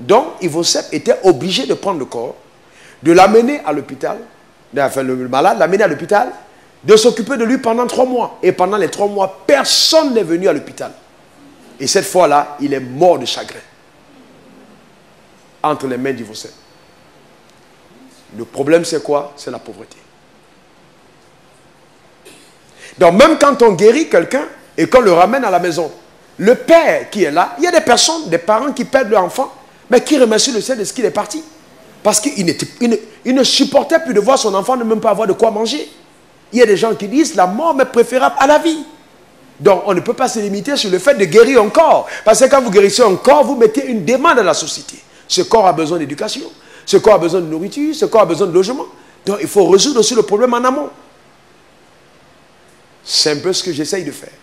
Donc, Ivosep était obligé de prendre le corps, de l'amener à l'hôpital, enfin le malade, l'amener à l'hôpital, de s'occuper de lui pendant 3 mois. Et pendant les 3 mois, personne n'est venu à l'hôpital. Et cette fois-là, il est mort de chagrin. Entre les mains d'Ivosep. Le problème, c'est quoi? C'est la pauvreté. Donc, même quand on guérit quelqu'un et qu'on le ramène à la maison, le père qui est là, il y a des personnes, des parents qui perdent leur enfant, mais qui remercient le ciel de ce qu'il est parti. Parce qu'il ne supportait plus de voir son enfant ne même pas avoir de quoi manger. Il y a des gens qui disent la mort est préférable à la vie. Donc, on ne peut pas se limiter sur le fait de guérir un corps. Parce que quand vous guérissez un corps, vous mettez une demande à la société. Ce corps a besoin d'éducation. Ce corps a besoin de nourriture. Ce corps a besoin de logement. Donc, il faut résoudre aussi le problème en amont. C'est un peu ce que j'essaye de faire.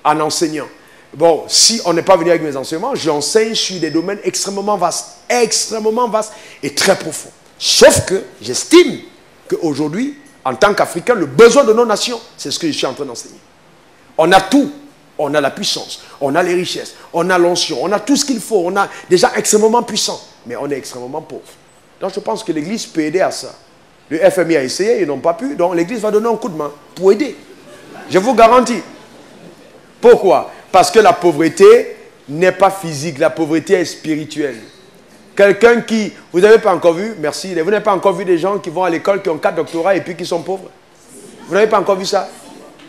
En enseignant. Bon, si on n'est pas venu avec mes enseignements, j'enseigne sur des domaines extrêmement vastes et très profonds. Sauf que j'estime qu'aujourd'hui, en tant qu'Africain, le besoin de nos nations, c'est ce que je suis en train d'enseigner. On a tout. On a la puissance, on a les richesses, on a l'onction, on a tout ce qu'il faut. On a déjà extrêmement puissant, mais on est extrêmement pauvre. Donc je pense que l'Église peut aider à ça. Le FMI a essayé, ils n'ont pas pu, donc l'Église va donner un coup de main pour aider. Je vous garantis. Pourquoi? Parce que la pauvreté n'est pas physique, la pauvreté est spirituelle. Quelqu'un qui, vous n'avez pas encore vu, merci, vous n'avez pas encore vu des gens qui vont à l'école, qui ont 4 doctorats et puis qui sont pauvres? Vous n'avez pas encore vu ça?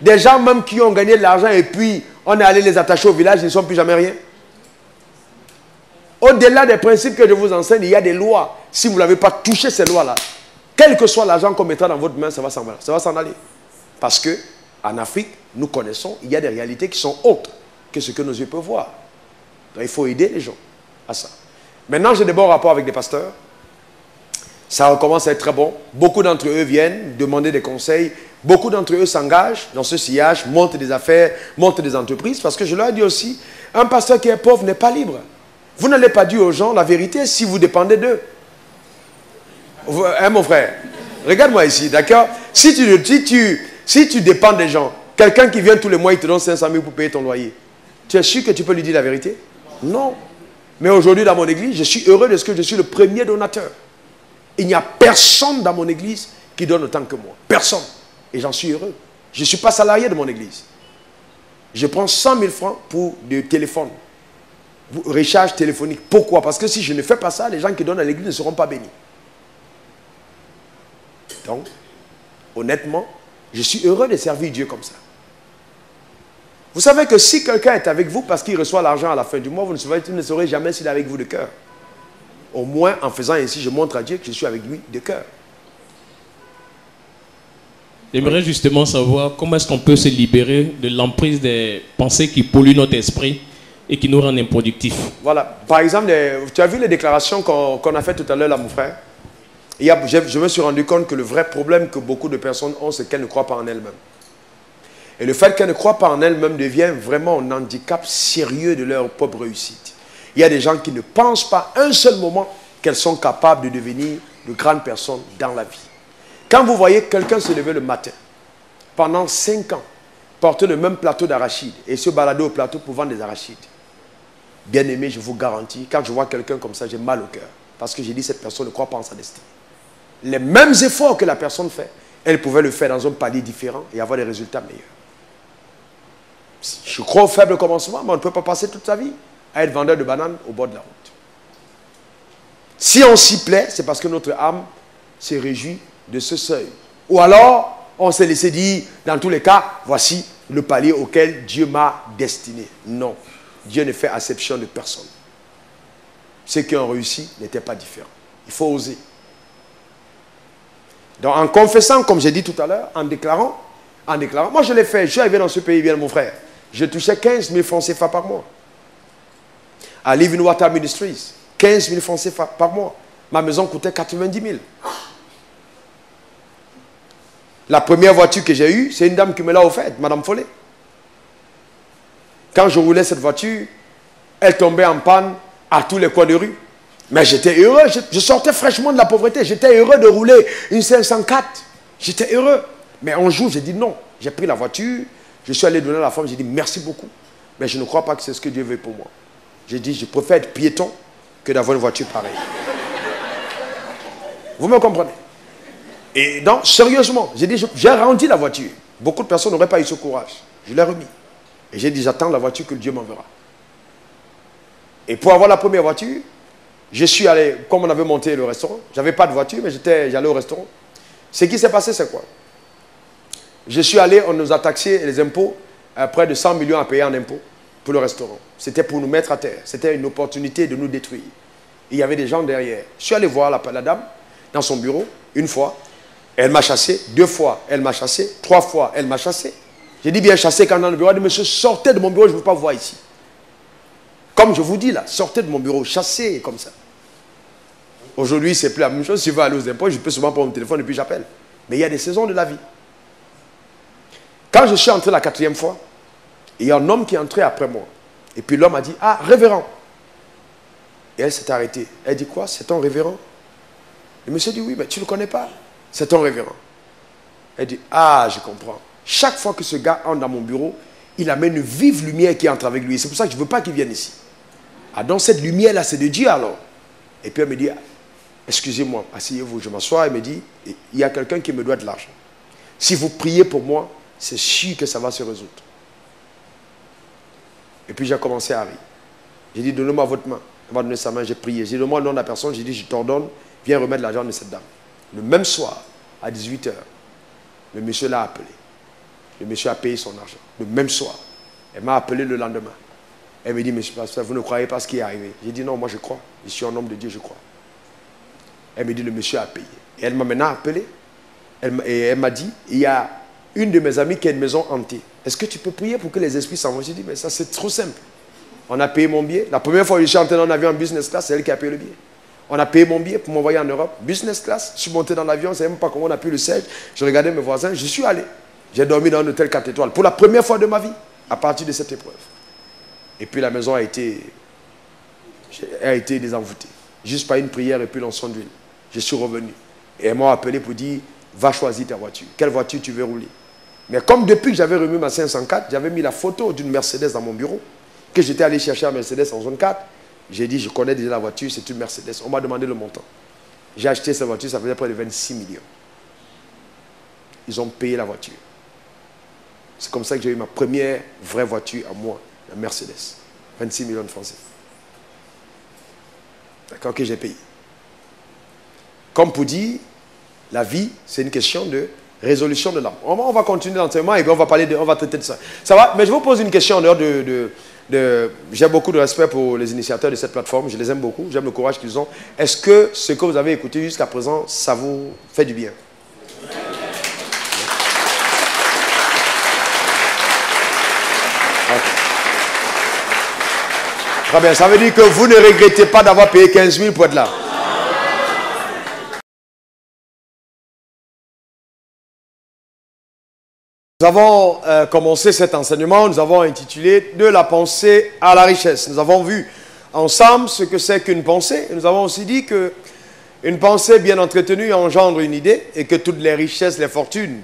Des gens même qui ont gagné de l'argent et puis on est allé les attacher au village, ils ne sont plus jamais rien. Au-delà des principes que je vous enseigne, il y a des lois. Si vous n'avez pas touché ces lois-là, quel que soit l'argent qu'on mettra dans votre main, ça va s'en aller. Parce qu'en Afrique, nous connaissons, il y a des réalités qui sont autres que ce que nos yeux peuvent voir. Donc il faut aider les gens à ça. Maintenant, j'ai des bons rapports avec des pasteurs. Ça commence à être très bon. Beaucoup d'entre eux viennent demander des conseils. Beaucoup d'entre eux s'engagent dans ce sillage, montent des affaires, montent des entreprises. Parce que je leur ai dit aussi, un pasteur qui est pauvre n'est pas libre. Vous n'allez pas dire aux gens la vérité si vous dépendez d'eux. Hein, mon frère? Regarde-moi ici, d'accord? Si tu dépends des gens, quelqu'un qui vient tous les mois, il te donne 500 000 pour payer ton loyer. Tu es sûr que tu peux lui dire la vérité? Non. Mais aujourd'hui, dans mon église, je suis heureux de ce que je suis le premier donateur. Il n'y a personne dans mon église qui donne autant que moi. Personne. Et j'en suis heureux. Je ne suis pas salarié de mon église. Je prends 100 000 francs pour des téléphones. Recharge téléphonique. Pourquoi? Parce que si je ne fais pas ça, les gens qui donnent à l'église ne seront pas bénis. Donc, honnêtement, je suis heureux de servir Dieu comme ça. Vous savez que si quelqu'un est avec vous parce qu'il reçoit l'argent à la fin du mois, vous ne saurez jamais s'il est avec vous de cœur. Au moins, en faisant ainsi, je montre à Dieu que je suis avec lui de cœur. J'aimerais justement savoir comment est-ce qu'on peut se libérer de l'emprise des pensées qui polluent notre esprit et qui nous rendent improductifs. Voilà. Par exemple, tu as vu les déclarations qu'on a faites tout à l'heure là, mon frère? Je me suis rendu compte que le vrai problème que beaucoup de personnes ont, c'est qu'elles ne croient pas en elles-mêmes. Et le fait qu'elles ne croient pas en elles-mêmes devient vraiment un handicap sérieux de leur propre réussite. Il y a des gens qui ne pensent pas un seul moment qu'elles sont capables de devenir de grandes personnes dans la vie. Quand vous voyez quelqu'un se lever le matin, pendant 5 ans, porter le même plateau d'arachides et se balader au plateau pour vendre des arachides, bien aimé, je vous garantis, quand je vois quelqu'un comme ça, j'ai mal au cœur. Parce que j'ai dit, cette personne ne croit pas en sa destinée. Les mêmes efforts que la personne fait, elle pouvait le faire dans un palier différent et avoir des résultats meilleurs. Je crois au faible commencement, mais on ne peut pas passer toute sa vie à être vendeur de bananes au bord de la route. Si on s'y plaît, c'est parce que notre âme se réjouit de ce seuil. Ou alors, on s'est laissé dire, dans tous les cas, voici le palier auquel Dieu m'a destiné. Non, Dieu ne fait acception de personne. Ceux qui ont réussi n'étaient pas différents. Il faut oser. Donc, en confessant, comme j'ai dit tout à l'heure, en déclarant, moi je l'ai fait, je suis arrivé dans ce pays, bien mon frère, je touchais 15 000 francs CFA par mois. À Living Water Ministries, 15 000 francs CFA par mois. Ma maison coûtait 90 000. La première voiture que j'ai eue, c'est une dame qui me l'a offerte, Madame Follet. Quand je roulais cette voiture, elle tombait en panne à tous les coins de rue. Mais j'étais heureux, je sortais fraîchement de la pauvreté. J'étais heureux de rouler une 504. J'étais heureux. Mais un jour, j'ai dit non. J'ai pris la voiture, je suis allé donner à la femme, j'ai dit merci beaucoup. Mais je ne crois pas que c'est ce que Dieu veut pour moi. J'ai dit, je préfère être piéton que d'avoir une voiture pareille. Vous me comprenez? Et donc, sérieusement, j'ai dit, j'ai rendu la voiture. Beaucoup de personnes n'auraient pas eu ce courage. Je l'ai remis. Et j'ai dit, j'attends la voiture que Dieu m'enverra. Et pour avoir la première voiture, je suis allé, comme on avait monté le restaurant, je n'avais pas de voiture, mais j'allais au restaurant. Ce qui s'est passé, c'est quoi? Je suis allé, on nous a taxé les impôts, près de 100 millions à payer en impôts pour le restaurant. C'était pour nous mettre à terre. C'était une opportunité de nous détruire. Et il y avait des gens derrière. Je suis allé voir la dame dans son bureau, une fois. Elle m'a chassé, 2 fois, elle m'a chassé, 3 fois, elle m'a chassé. J'ai dit bien chassé quand dans le bureau. Elle dit, monsieur, sortez de mon bureau, je ne veux pas vous voir ici. Comme je vous dis là, sortez de mon bureau, chassez comme ça. Aujourd'hui, c'est plus la même chose. Si je veux aller aux impôts, je peux souvent prendre mon téléphone et puis j'appelle. Mais il y a des saisons de la vie. Quand je suis entré la 4e fois, il y a un homme qui est entré après moi. Et puis l'homme a dit, ah, révérend. Et elle s'est arrêtée. Elle dit, quoi, c'est ton révérend? Le monsieur dit, oui, mais tu ne le connais pas. C'est ton révérend. Elle dit, ah, je comprends. Chaque fois que ce gars entre dans mon bureau, il amène une vive lumière qui entre avec lui. C'est pour ça que je ne veux pas qu'il vienne ici. Ah, donc cette lumière-là, c'est de Dieu alors. Et puis elle me dit, excusez-moi, asseyez-vous, je m'assois. Elle me dit, il y a quelqu'un qui me doit de l'argent. Si vous priez pour moi, c'est sûr que ça va se résoudre. Et puis j'ai commencé à rire. J'ai dit, donnez-moi votre main. Elle m'a donné sa main, j'ai prié. J'ai dit, donne-moi le nom de la personne. J'ai dit, je t'ordonne, viens remettre l'argent de cette dame. Le même soir, à 18 h, le monsieur l'a appelé. Le monsieur a payé son argent. Le même soir. Elle m'a appelé le lendemain. Elle me dit, monsieur pasteur, vous ne croyez pas ce qui est arrivé? J'ai dit, non, moi je crois. Je suis un homme de Dieu, je crois. Elle me dit, le monsieur a payé. Et elle m'a maintenant appelé. Et elle m'a dit, il y a une de mes amies qui a une maison hantée. Est-ce que tu peux prier pour que les esprits s'en vont? J'ai dit, mais ça c'est trop simple. On a payé mon billet. La première fois que je suis entré dans un avion en business class, c'est elle qui a payé le billet. On a payé mon billet pour m'envoyer en Europe. Business class, je suis monté dans l'avion, je ne savais même pas comment on a pu le siège. Je regardais mes voisins, je suis allé. J'ai dormi dans un hôtel 4 étoiles pour la première fois de ma vie, à partir de cette épreuve. Et puis la maison a été désenvoûtée. Juste par une prière et puis l'encens d'huile. Je suis revenu. Et elles m'ont appelé pour dire, va choisir ta voiture. Quelle voiture tu veux rouler? Mais comme depuis que j'avais remis ma 504, j'avais mis la photo d'une Mercedes dans mon bureau, que j'étais allé chercher à Mercedes en zone 4, j'ai dit, je connais déjà la voiture, c'est une Mercedes. On m'a demandé le montant. J'ai acheté cette voiture, ça faisait près de 26 millions. Ils ont payé la voiture. C'est comme ça que j'ai eu ma première vraie voiture à moi, la Mercedes. 26 millions de francs CFA. D'accord, que j'ai payé. Comme pour dire, la vie, c'est une question de résolution de l'âme. On va continuer l'enseignement et puis on va traiter de ça. Ça va? Mais je vous pose une question en dehors j'ai beaucoup de respect pour les initiateurs de cette plateforme. Je les aime beaucoup. J'aime le courage qu'ils ont. Est-ce que ce que vous avez écouté jusqu'à présent, ça vous fait du bien? Okay. Très bien. Ça veut dire que vous ne regrettez pas d'avoir payé 15 000 pour être là. Nous avons commencé cet enseignement, nous avons intitulé « De la pensée à la richesse ». Nous avons vu ensemble ce que c'est qu'une pensée. Et nous avons aussi dit qu'une pensée bien entretenue engendre une idée et que toutes les richesses, les fortunes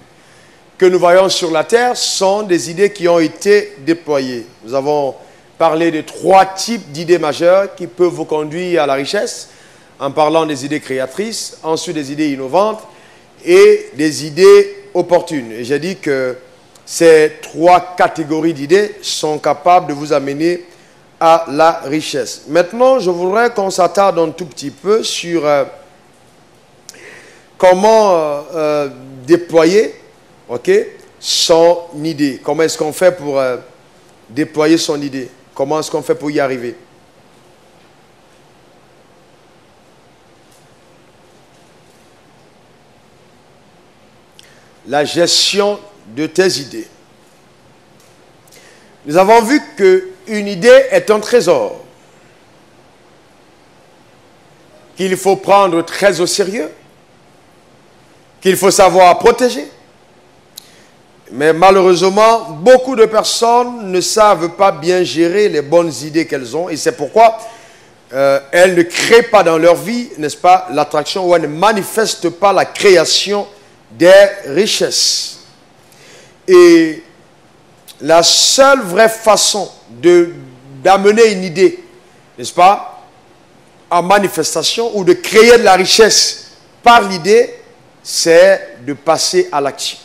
que nous voyons sur la terre sont des idées qui ont été déployées. Nous avons parlé de 3 types d'idées majeures qui peuvent vous conduire à la richesse, en parlant des idées créatrices, ensuite des idées innovantes et des idées opportunes. Et j'ai dit que ces 3 catégories d'idées sont capables de vous amener à la richesse. Maintenant, je voudrais qu'on s'attarde un tout petit peu sur comment déployer son idée. Comment est-ce qu'on fait pour déployer son idée? Comment est-ce qu'on fait pour y arriver? La gestion de tes idées. Nous avons vu qu'une idée est un trésor qu'il faut prendre très au sérieux, qu'il faut savoir protéger. Mais malheureusement, beaucoup de personnes ne savent pas bien gérer les bonnes idées qu'elles ont et c'est pourquoi elles ne créent pas dans leur vie, n'est-ce pas, l'attraction ou elles ne manifestent pas la création des richesses. Et la seule vraie façon d'amener une idée, n'est-ce pas, en manifestation ou de créer de la richesse par l'idée, c'est de passer à l'action.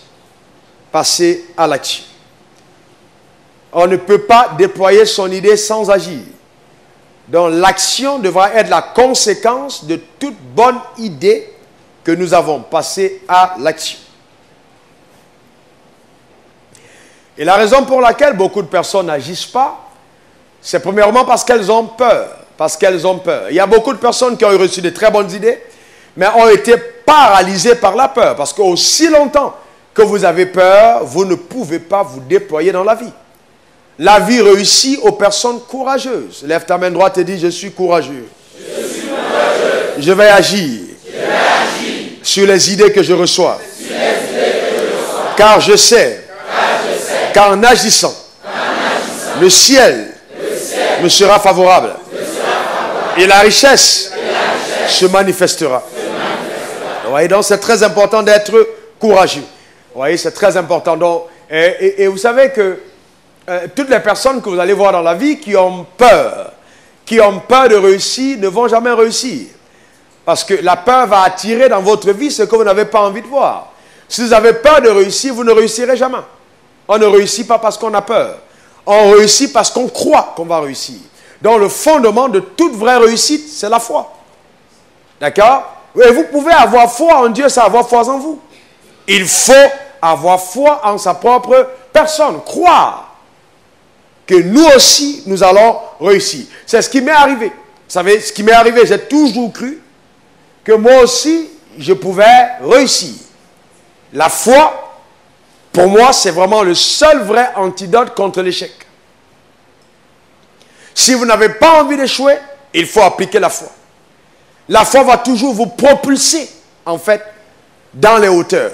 Passer à l'action. On ne peut pas déployer son idée sans agir. Donc l'action devra être la conséquence de toute bonne idée que nous avons. Passer à l'action. Et la raison pour laquelle beaucoup de personnes n'agissent pas, c'est premièrement parce qu'elles ont peur. Parce qu'elles ont peur. Il y a beaucoup de personnes qui ont reçu de très bonnes idées, mais ont été paralysées par la peur. Parce qu'aussi longtemps que vous avez peur, vous ne pouvez pas vous déployer dans la vie. La vie réussit aux personnes courageuses. Lève ta main droite et dis, je suis courageux. Je suis courageux. Je vais agir. Sur les idées que je reçois. Car je sais qu'en agissant, le ciel me sera favorable. Et la richesse se manifestera. Vous voyez, donc c'est très important d'être courageux. Vous voyez, c'est très important. Donc, et vous savez que toutes les personnes que vous allez voir dans la vie qui ont peur de réussir, ne vont jamais réussir. Parce que la peur va attirer dans votre vie ce que vous n'avez pas envie de voir. Si vous avez peur de réussir, vous ne réussirez jamais. On ne réussit pas parce qu'on a peur. On réussit parce qu'on croit qu'on va réussir. Donc le fondement de toute vraie réussite, c'est la foi. D'accord? Et vous pouvez avoir foi en Dieu sans avoir foi en vous. Il faut avoir foi en sa propre personne. Croire que nous aussi, nous allons réussir. C'est ce qui m'est arrivé. Vous savez, ce qui m'est arrivé, j'ai toujours cru que moi aussi, je pouvais réussir. La foi, pour moi, c'est vraiment le seul vrai antidote contre l'échec. Si vous n'avez pas envie d'échouer, il faut appliquer la foi. La foi va toujours vous propulser, en fait, dans les hauteurs.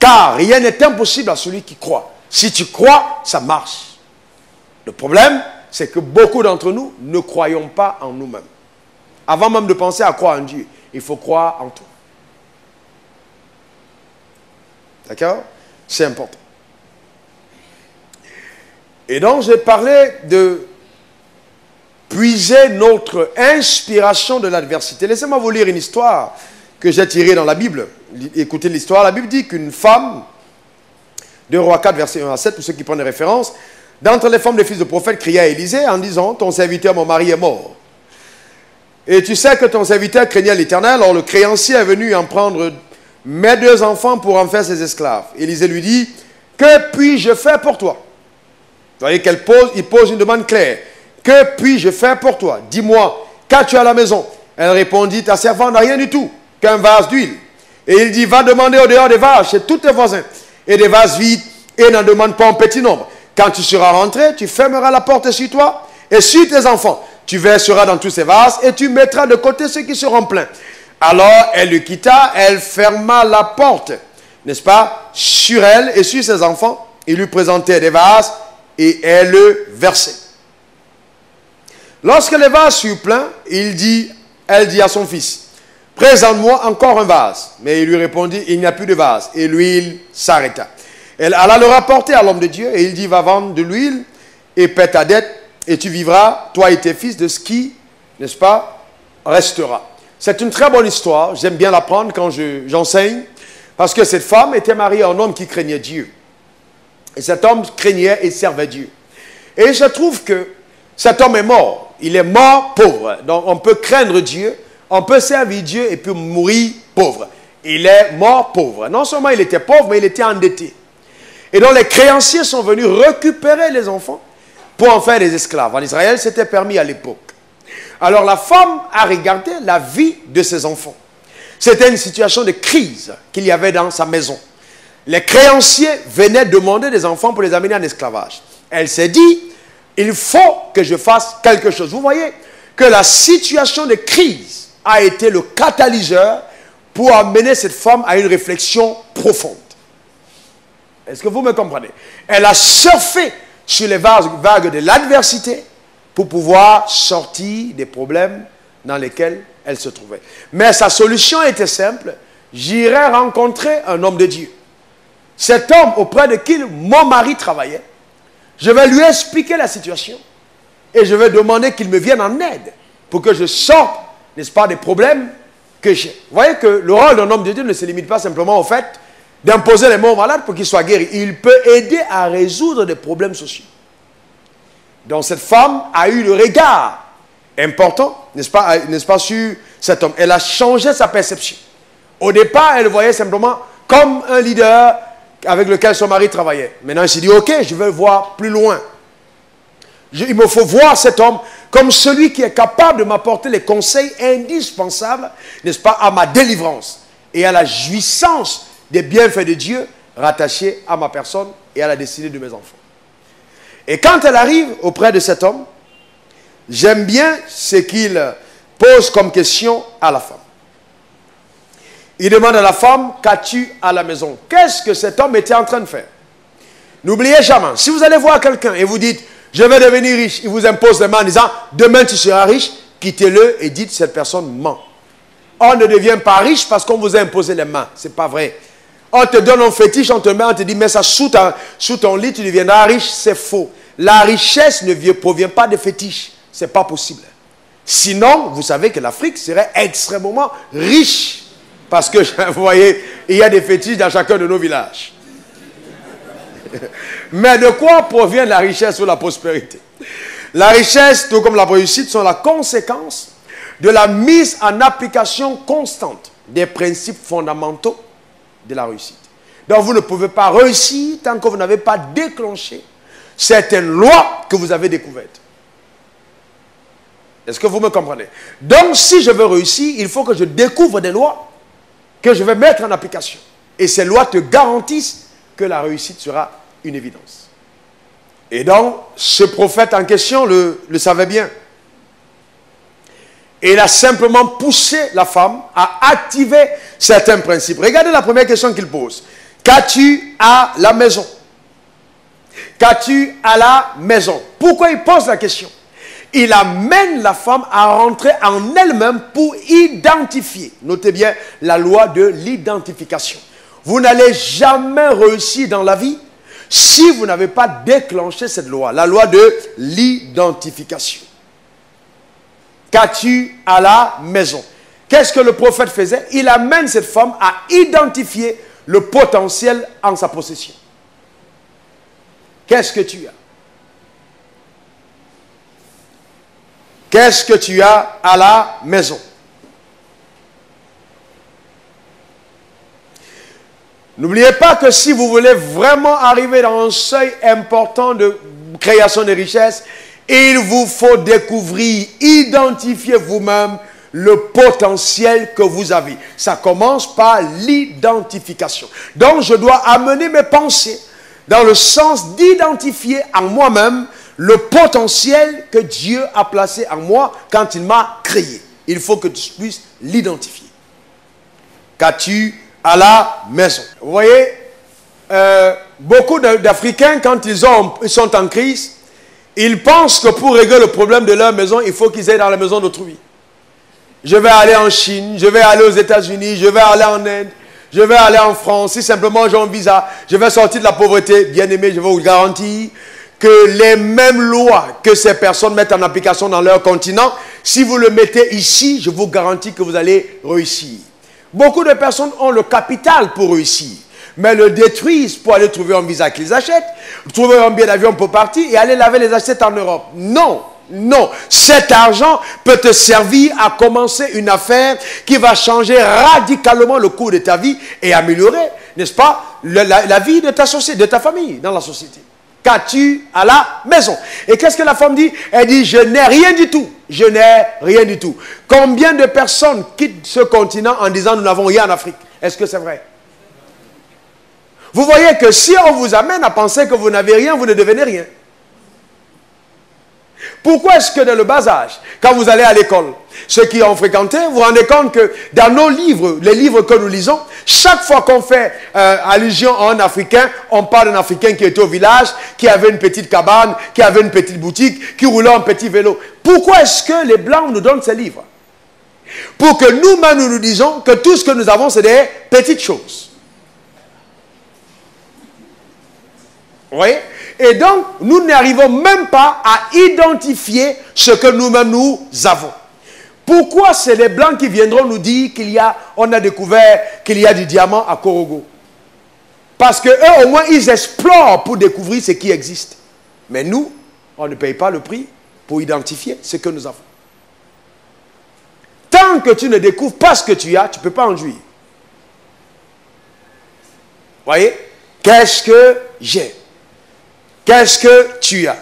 Car rien n'est impossible à celui qui croit. Si tu crois, ça marche. Le problème, c'est que beaucoup d'entre nous ne croyons pas en nous-mêmes. Avant même de penser à croire en Dieu, il faut croire en toi. D'accord? C'est important. Et donc, j'ai parlé de puiser notre inspiration de l'adversité. Laissez-moi vous lire une histoire que j'ai tirée dans la Bible. Écoutez l'histoire. La Bible dit qu'une femme, 2 Rois 4, verset 1 à 7, pour ceux qui prennent les références, d'entre les femmes des fils de prophètes cria à Élisée en disant, ton serviteur, mon mari, est mort. Et tu sais que ton serviteur craignait l'Éternel, alors le créancier est venu en prendre mes 2 enfants pour en faire ses esclaves. Élisée lui dit, que puis-je faire pour toi? Vous voyez il pose une demande claire. Que puis-je faire pour toi? Dis-moi, qu'as-tu à la maison? Elle répondit, ta servante n'a rien du tout, qu'un vase d'huile. Et il dit, va demander au dehors des vases chez tous tes voisins, et des vases vides, et n'en demande pas en petit nombre. Quand tu seras rentré, tu fermeras la porte sur toi et sur tes enfants. Tu verseras dans tous ces vases et tu mettras de côté ceux qui seront pleins. Alors elle le quitta, elle ferma la porte, n'est-ce pas, sur elle et sur ses enfants. Il lui présentait des vases et elle le versait. Lorsque les vases furent pleins, elle dit à son fils, présente-moi encore un vase. Mais il lui répondit, il n'y a plus de vase. Et l'huile s'arrêta. Elle alla le rapporter à l'homme de Dieu et il dit, va vendre de l'huile et paie ta dette et tu vivras, toi et tes fils, de ce qui, n'est-ce pas, restera. C'est une très bonne histoire. J'aime bien l'apprendre quand j'enseigne parce que cette femme était mariée à un homme qui craignait Dieu. Et cet homme craignait et servait Dieu. Et il se trouve que cet homme est mort. Il est mort pauvre. Donc on peut craindre Dieu, on peut servir Dieu et puis mourir pauvre. Il est mort pauvre. Non seulement il était pauvre, mais il était endetté. Et donc les créanciers sont venus récupérer les enfants pour en faire des esclaves. En Israël, c'était permis à l'époque. Alors la femme a regardé la vie de ses enfants. C'était une situation de crise qu'il y avait dans sa maison. Les créanciers venaient demander des enfants pour les amener en esclavage. Elle s'est dit, il faut que je fasse quelque chose. Vous voyez que la situation de crise a été le catalyseur pour amener cette femme à une réflexion profonde. Est-ce que vous me comprenez? Elle a surfé sur les vagues de l'adversité pour pouvoir sortir des problèmes dans lesquels elle se trouvait. Mais sa solution était simple. J'irai rencontrer un homme de Dieu. Cet homme auprès de qui mon mari travaillait, je vais lui expliquer la situation et je vais demander qu'il me vienne en aide pour que je sorte n'est-ce pas, des problèmes que j'ai. Vous voyez que le rôle d'un homme de Dieu ne se limite pas simplement au fait d'imposer les mots aux malades pour qu'ils soient guéris. Il peut aider à résoudre des problèmes sociaux. Donc cette femme a eu le regard important, n'est-ce pas, sur cet homme. Elle a changé sa perception. Au départ, elle le voyait simplement comme un leader avec lequel son mari travaillait. Maintenant, elle s'est dit, ok, je vais voir plus loin. Il me faut voir cet homme comme celui qui est capable de m'apporter les conseils indispensables, n'est-ce pas, à ma délivrance et à la jouissance des bienfaits de Dieu rattachés à ma personne et à la destinée de mes enfants. Et quand elle arrive auprès de cet homme, j'aime bien ce qu'il pose comme question à la femme. Il demande à la femme, qu'as-tu à la maison? Qu'est-ce que cet homme était en train de faire? N'oubliez jamais, si vous allez voir quelqu'un et vous dites, je vais devenir riche, il vous impose les mains en disant, demain tu seras riche, quittez-le et dites, cette personne ment. On ne devient pas riche parce qu'on vous a imposé les mains. Ce n'est pas vrai. On te donne un fétiche, on te met, on te dit, mets ça sous ton lit, tu deviendras riche. C'est faux. La richesse ne provient pas de fétiches. Ce n'est pas possible. Sinon, vous savez que l'Afrique serait extrêmement riche. Parce que, vous voyez, il y a des fétiches dans chacun de nos villages. Mais de quoi provient la richesse ou la prospérité? La richesse, tout comme la réussite, sont la conséquence de la mise en application constante des principes fondamentaux de la réussite. Donc vous ne pouvez pas réussir tant que vous n'avez pas déclenché certaines lois que vous avez découvertes. Est-ce que vous me comprenez? Donc si je veux réussir, il faut que je découvre des lois que je vais mettre en application. Et ces lois te garantissent que la réussite sera une évidence. Et donc, ce prophète en question le savait bien. Et il a simplement poussé la femme à activer certains principes. Regardez la première question qu'il pose. Qu'as-tu à la maison? Qu'as-tu à la maison? Pourquoi il pose la question? Il amène la femme à rentrer en elle-même pour identifier. Notez bien la loi de l'identification. Vous n'allez jamais réussir dans la vie si vous n'avez pas déclenché cette loi, la loi de l'identification. Qu'as-tu à la maison? Qu'est-ce que le prophète faisait? Il amène cette femme à identifier le potentiel en sa possession. Qu'est-ce que tu as? Qu'est-ce que tu as à la maison? N'oubliez pas que si vous voulez vraiment arriver dans un seuil important de création de richesses, il vous faut découvrir, identifier vous-même le potentiel que vous avez. Ça commence par l'identification. Donc je dois amener mes pensées dans le sens d'identifier en moi-même le potentiel que Dieu a placé en moi quand il m'a créé. Il faut que tu puisses l'identifier. Qu'as-tu à la maison? Vous voyez, beaucoup d'Africains, quand ils sont en crise, ils pensent que pour régler le problème de leur maison, il faut qu'ils aillent dans la maison d'autrui. Je vais aller en Chine, je vais aller aux États-Unis, je vais aller en Inde, je vais aller en France. Si simplement j'ai un visa, je vais sortir de la pauvreté. Bien aimé, je vais vous garantir que les mêmes lois que ces personnes mettent en application dans leur continent, si vous le mettez ici, je vous garantis que vous allez réussir. Beaucoup de personnes ont le capital pour réussir, mais le détruisent pour aller trouver un visa qu'ils achètent, trouver un billet d'avion pour partir et aller laver les assiettes en Europe. Non, non. Cet argent peut te servir à commencer une affaire qui va changer radicalement le cours de ta vie et améliorer, n'est-ce pas, la vie de ta société, de ta famille dans la société. Qu'as-tu à la maison? Et qu'est-ce que la femme dit? Elle dit, je n'ai rien du tout. Je n'ai rien du tout. Combien de personnes quittent ce continent en disant, nous n'avons rien en Afrique? Est-ce que c'est vrai? Vous voyez que si on vous amène à penser que vous n'avez rien, vous ne devenez rien. Pourquoi est-ce que dans le bas âge, quand vous allez à l'école, ceux qui ont fréquenté, vous vous rendez compte que dans nos livres, les livres que nous lisons, chaque fois qu'on fait allusion à un Africain, on parle d'un Africain qui était au village, qui avait une petite cabane, qui avait une petite boutique, qui roulait un petit vélo. Pourquoi est-ce que les Blancs nous donnent ces livres? Pour que nous-mêmes nous disons que tout ce que nous avons, c'est des petites choses. Vous voyez? Et donc, nous n'arrivons même pas à identifier ce que nous-mêmes nous avons. Pourquoi c'est les Blancs qui viendront nous dire on a découvert qu'il y a du diamant à Korogo? Parce qu'eux, au moins, ils explorent pour découvrir ce qui existe. Mais nous, on ne paye pas le prix pour identifier ce que nous avons. Tant que tu ne découvres pas ce que tu as, tu ne peux pas en jouir. Voyez? Qu'est-ce que j'ai? Qu'est-ce que tu as?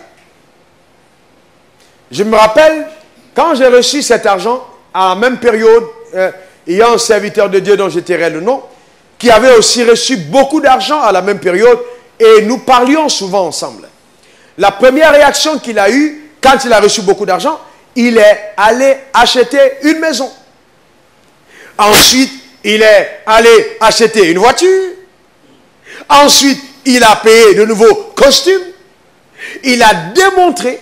Je me rappelle, quand j'ai reçu cet argent, à la même période, il y a un serviteur de Dieu dont je tairai le nom, qui avait aussi reçu beaucoup d'argent à la même période, et nous parlions souvent ensemble. La première réaction qu'il a eue, quand il a reçu beaucoup d'argent, il est allé acheter une maison. Ensuite, il est allé acheter une voiture. Ensuite, il a payé de nouveaux costumes. Il a démontré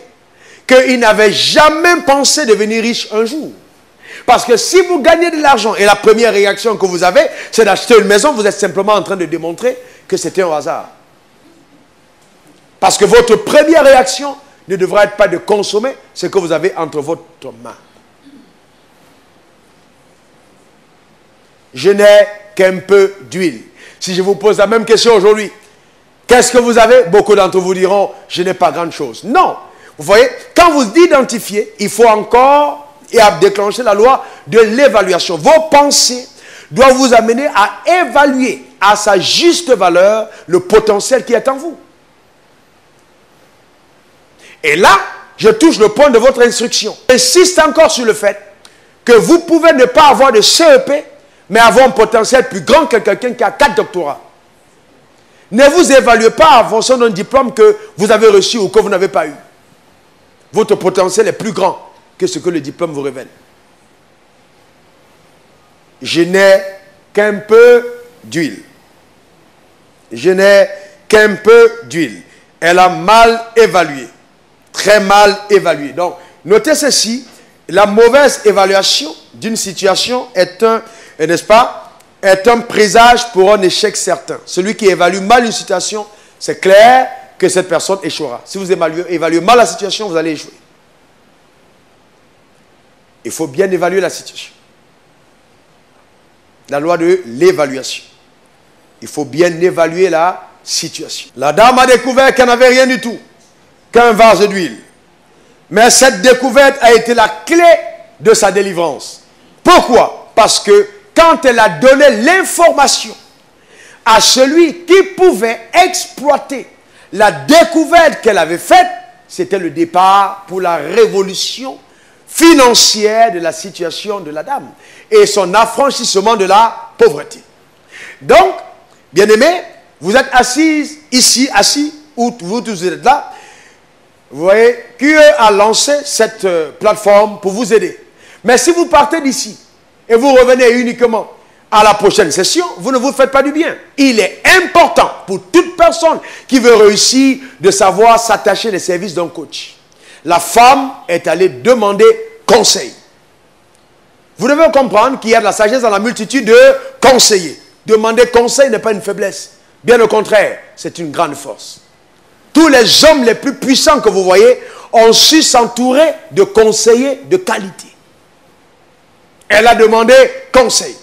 qu'il n'avait jamais pensé devenir riche un jour. Parce que si vous gagnez de l'argent et la première réaction que vous avez, c'est d'acheter une maison, vous êtes simplement en train de démontrer que c'était un hasard. Parce que votre première réaction ne devra être pas de consommer ce que vous avez entre votre main. Je n'ai qu'un peu d'huile. Si je vous pose la même question aujourd'hui, qu'est-ce que vous avez? Beaucoup d'entre vous diront, je n'ai pas grand-chose. Non. Vous voyez, quand vous identifiez, il faut encore déclencher la loi de l'évaluation. Vos pensées doivent vous amener à évaluer à sa juste valeur le potentiel qui est en vous. Et là, je touche le point de votre instruction. J'insiste encore sur le fait que vous pouvez ne pas avoir de CEP, mais avoir un potentiel plus grand que quelqu'un qui a 4 doctorats. Ne vous évaluez pas en fonction d'un diplôme que vous avez reçu ou que vous n'avez pas eu. Votre potentiel est plus grand que ce que le diplôme vous révèle. Je n'ai qu'un peu d'huile. Je n'ai qu'un peu d'huile. Elle a mal évalué. Très mal évalué. Donc, notez ceci. La mauvaise évaluation d'une situation est n'est-ce pas, est un présage pour un échec certain. Celui qui évalue mal une situation, c'est clair que cette personne échouera. Si vous évaluez mal la situation, vous allez échouer. Il faut bien évaluer la situation. La loi de l'évaluation. Il faut bien évaluer la situation. La dame a découvert qu'elle n'avait rien du tout, qu'un vase d'huile. Mais cette découverte a été la clé de sa délivrance. Pourquoi? Parce que quand elle a donné l'information à celui qui pouvait exploiter la découverte qu'elle avait faite, c'était le départ pour la révolution financière de la situation de la dame et son affranchissement de la pauvreté. Donc, bien-aimés, vous êtes assis ici, ou vous tous êtes là. Vous voyez, Dieu a lancé cette plateforme pour vous aider. Mais si vous partez d'ici et vous revenez uniquement à la prochaine session, vous ne vous faites pas du bien. Il est important pour toute personne qui veut réussir de savoir s'attacher des services d'un coach. La femme est allée demander conseil. Vous devez comprendre qu'il y a de la sagesse dans la multitude de conseillers. Demander conseil n'est pas une faiblesse. Bien au contraire, c'est une grande force. Tous les hommes les plus puissants que vous voyez ont su s'entourer de conseillers de qualité. Elle a demandé conseil.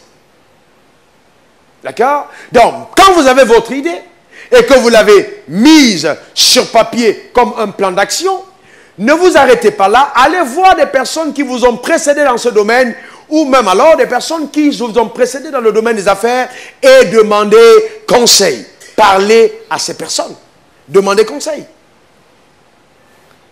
D'accord? Donc, quand vous avez votre idée et que vous l'avez mise sur papier comme un plan d'action, ne vous arrêtez pas là. Allez voir des personnes qui vous ont précédé dans ce domaine ou même alors des personnes qui vous ont précédé dans le domaine des affaires et demandez conseil. Parlez à ces personnes. Demandez conseil.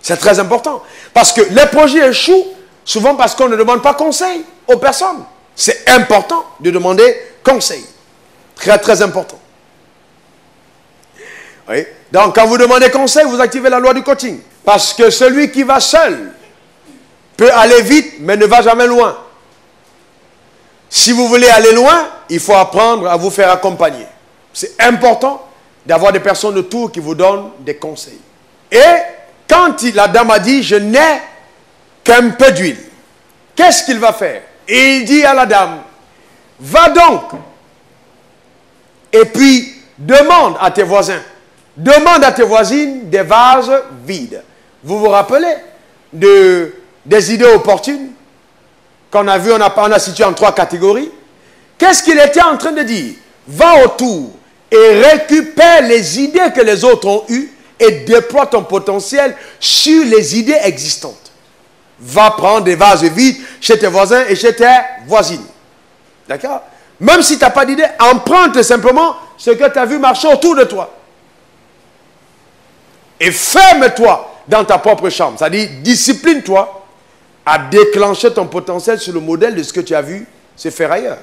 C'est très important. Parce que les projets échouent souvent parce qu'on ne demande pas conseil aux personnes. C'est important de demander conseil. Très, très important. Oui. Donc, quand vous demandez conseil, vous activez la loi du coaching. Parce que celui qui va seul peut aller vite, mais ne va jamais loin. Si vous voulez aller loin, il faut apprendre à vous faire accompagner. C'est important d'avoir des personnes autour qui vous donnent des conseils. Et quand la dame a dit, je n'ai qu'un peu d'huile, qu'est-ce qu'il va faire? Il dit à la dame, va donc et puis demande à tes voisins, demande à tes voisines des vases vides. Vous vous rappelez des idées opportunes? qu'on a vu, on a situé en 3 catégories. Qu'est-ce qu'il était en train de dire? Va autour et récupère les idées que les autres ont eues et déploie ton potentiel sur les idées existantes. Va prendre des vases vides chez tes voisins et chez tes voisines. D'accord? Même si tu n'as pas d'idée, emprunte simplement ce que tu as vu marcher autour de toi. Et ferme-toi dans ta propre chambre. C'est-à-dire, discipline-toi à déclencher ton potentiel sur le modèle de ce que tu as vu se faire ailleurs.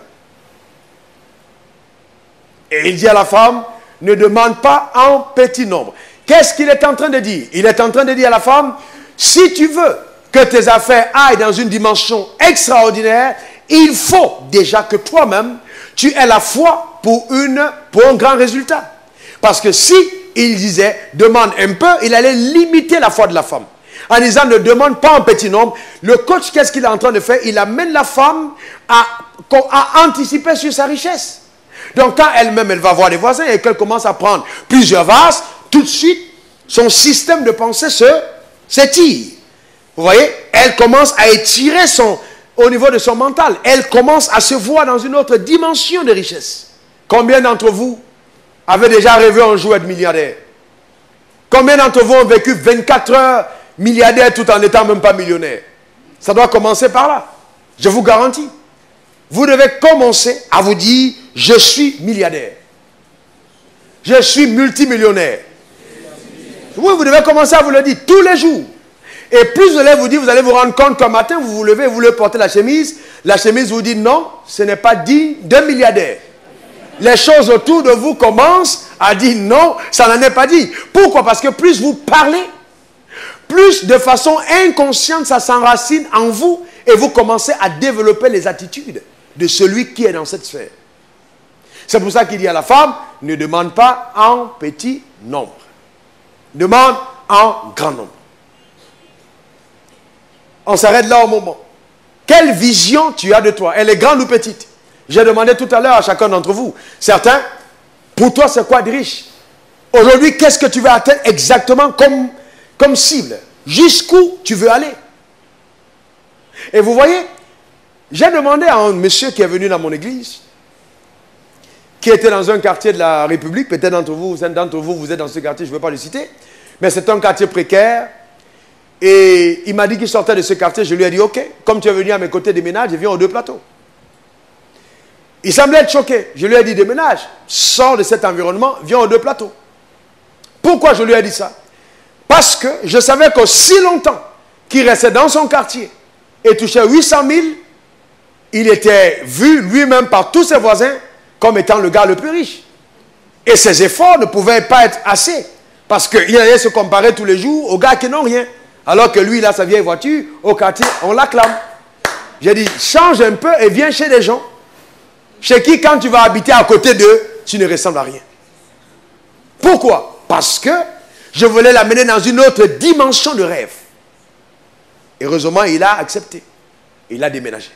Et il dit à la femme, ne demande pas en petit nombre. Qu'est-ce qu'il est en train de dire? Il est en train de dire à la femme, si tu veux que tes affaires aillent dans une dimension extraordinaire, il faut déjà que toi-même, tu aies la foi pour un grand résultat. Parce que si il disait, demande un peu, il allait limiter la foi de la femme. En disant, ne demande pas en petit nombre. Le coach, qu'est-ce qu'il est en train de faire? Il amène la femme à anticiper sur sa richesse. Donc, quand elle-même, elle va voir les voisins et qu'elle commence à prendre plusieurs vases, tout de suite, son système de pensée s'étire. Vous voyez? Elle commence à étirer au niveau de son mental. Elle commence à se voir dans une autre dimension de richesse. Combien d'entre vous avaient déjà rêvé un jour être milliardaire? Combien d'entre vous ont vécu 24 heures milliardaire tout en n'étant même pas millionnaire? Ça doit commencer par là. Je vous garantis. Vous devez commencer à vous dire, je suis milliardaire. Je suis multimillionnaire. Oui, vous devez commencer à vous le dire tous les jours. Et plus vous allez vous dire, vous allez vous rendre compte qu'un matin, vous vous levez, vous voulez porter la chemise vous dit non, ce n'est pas digne d'un milliardaire. Les choses autour de vous commencent à dire non, ça n'en est pas dit. Pourquoi? Parce que plus vous parlez, plus de façon inconsciente, ça s'enracine en vous et vous commencez à développer les attitudes de celui qui est dans cette sphère. C'est pour ça qu'il dit à la femme, ne demande pas en petit nombre. Demande en grand nombre. On s'arrête là au moment. Quelle vision tu as de toi? Elle est grande ou petite? J'ai demandé tout à l'heure à chacun d'entre vous. Certains, pour toi, c'est quoi de riche? Aujourd'hui, qu'est-ce que tu veux atteindre exactement comme cible? Jusqu'où tu veux aller? Et vous voyez, j'ai demandé à un monsieur qui est venu dans mon église, qui était dans un quartier de la République, peut-être d'entre vous, vous êtes dans ce quartier, je ne veux pas le citer, mais c'est un quartier précaire. Et il m'a dit qu'il sortait de ce quartier. Je lui ai dit, ok, comme tu es venu à mes côtés déménage, je viens aux 2 plateaux. Il semblait être choqué. Je lui ai dit, déménage, sors de cet environnement, viens aux 2 plateaux. Pourquoi je lui ai dit ça? Parce que je savais qu'aussi longtemps qu'il restait dans son quartier et touchait 800 000, il était vu lui-même par tous ses voisins comme étant le gars le plus riche. Et ses efforts ne pouvaient pas être assez. Parce qu'il allait se comparer tous les jours aux gars qui n'ont rien. Alors que lui, il a sa vieille voiture, au quartier, on l'acclame. J'ai dit, change un peu et viens chez des gens. Chez qui, quand tu vas habiter à côté d'eux, tu ne ressembles à rien. Pourquoi? Parce que je voulais l'amener dans une autre dimension de rêve. Heureusement, il a accepté. Il a déménagé.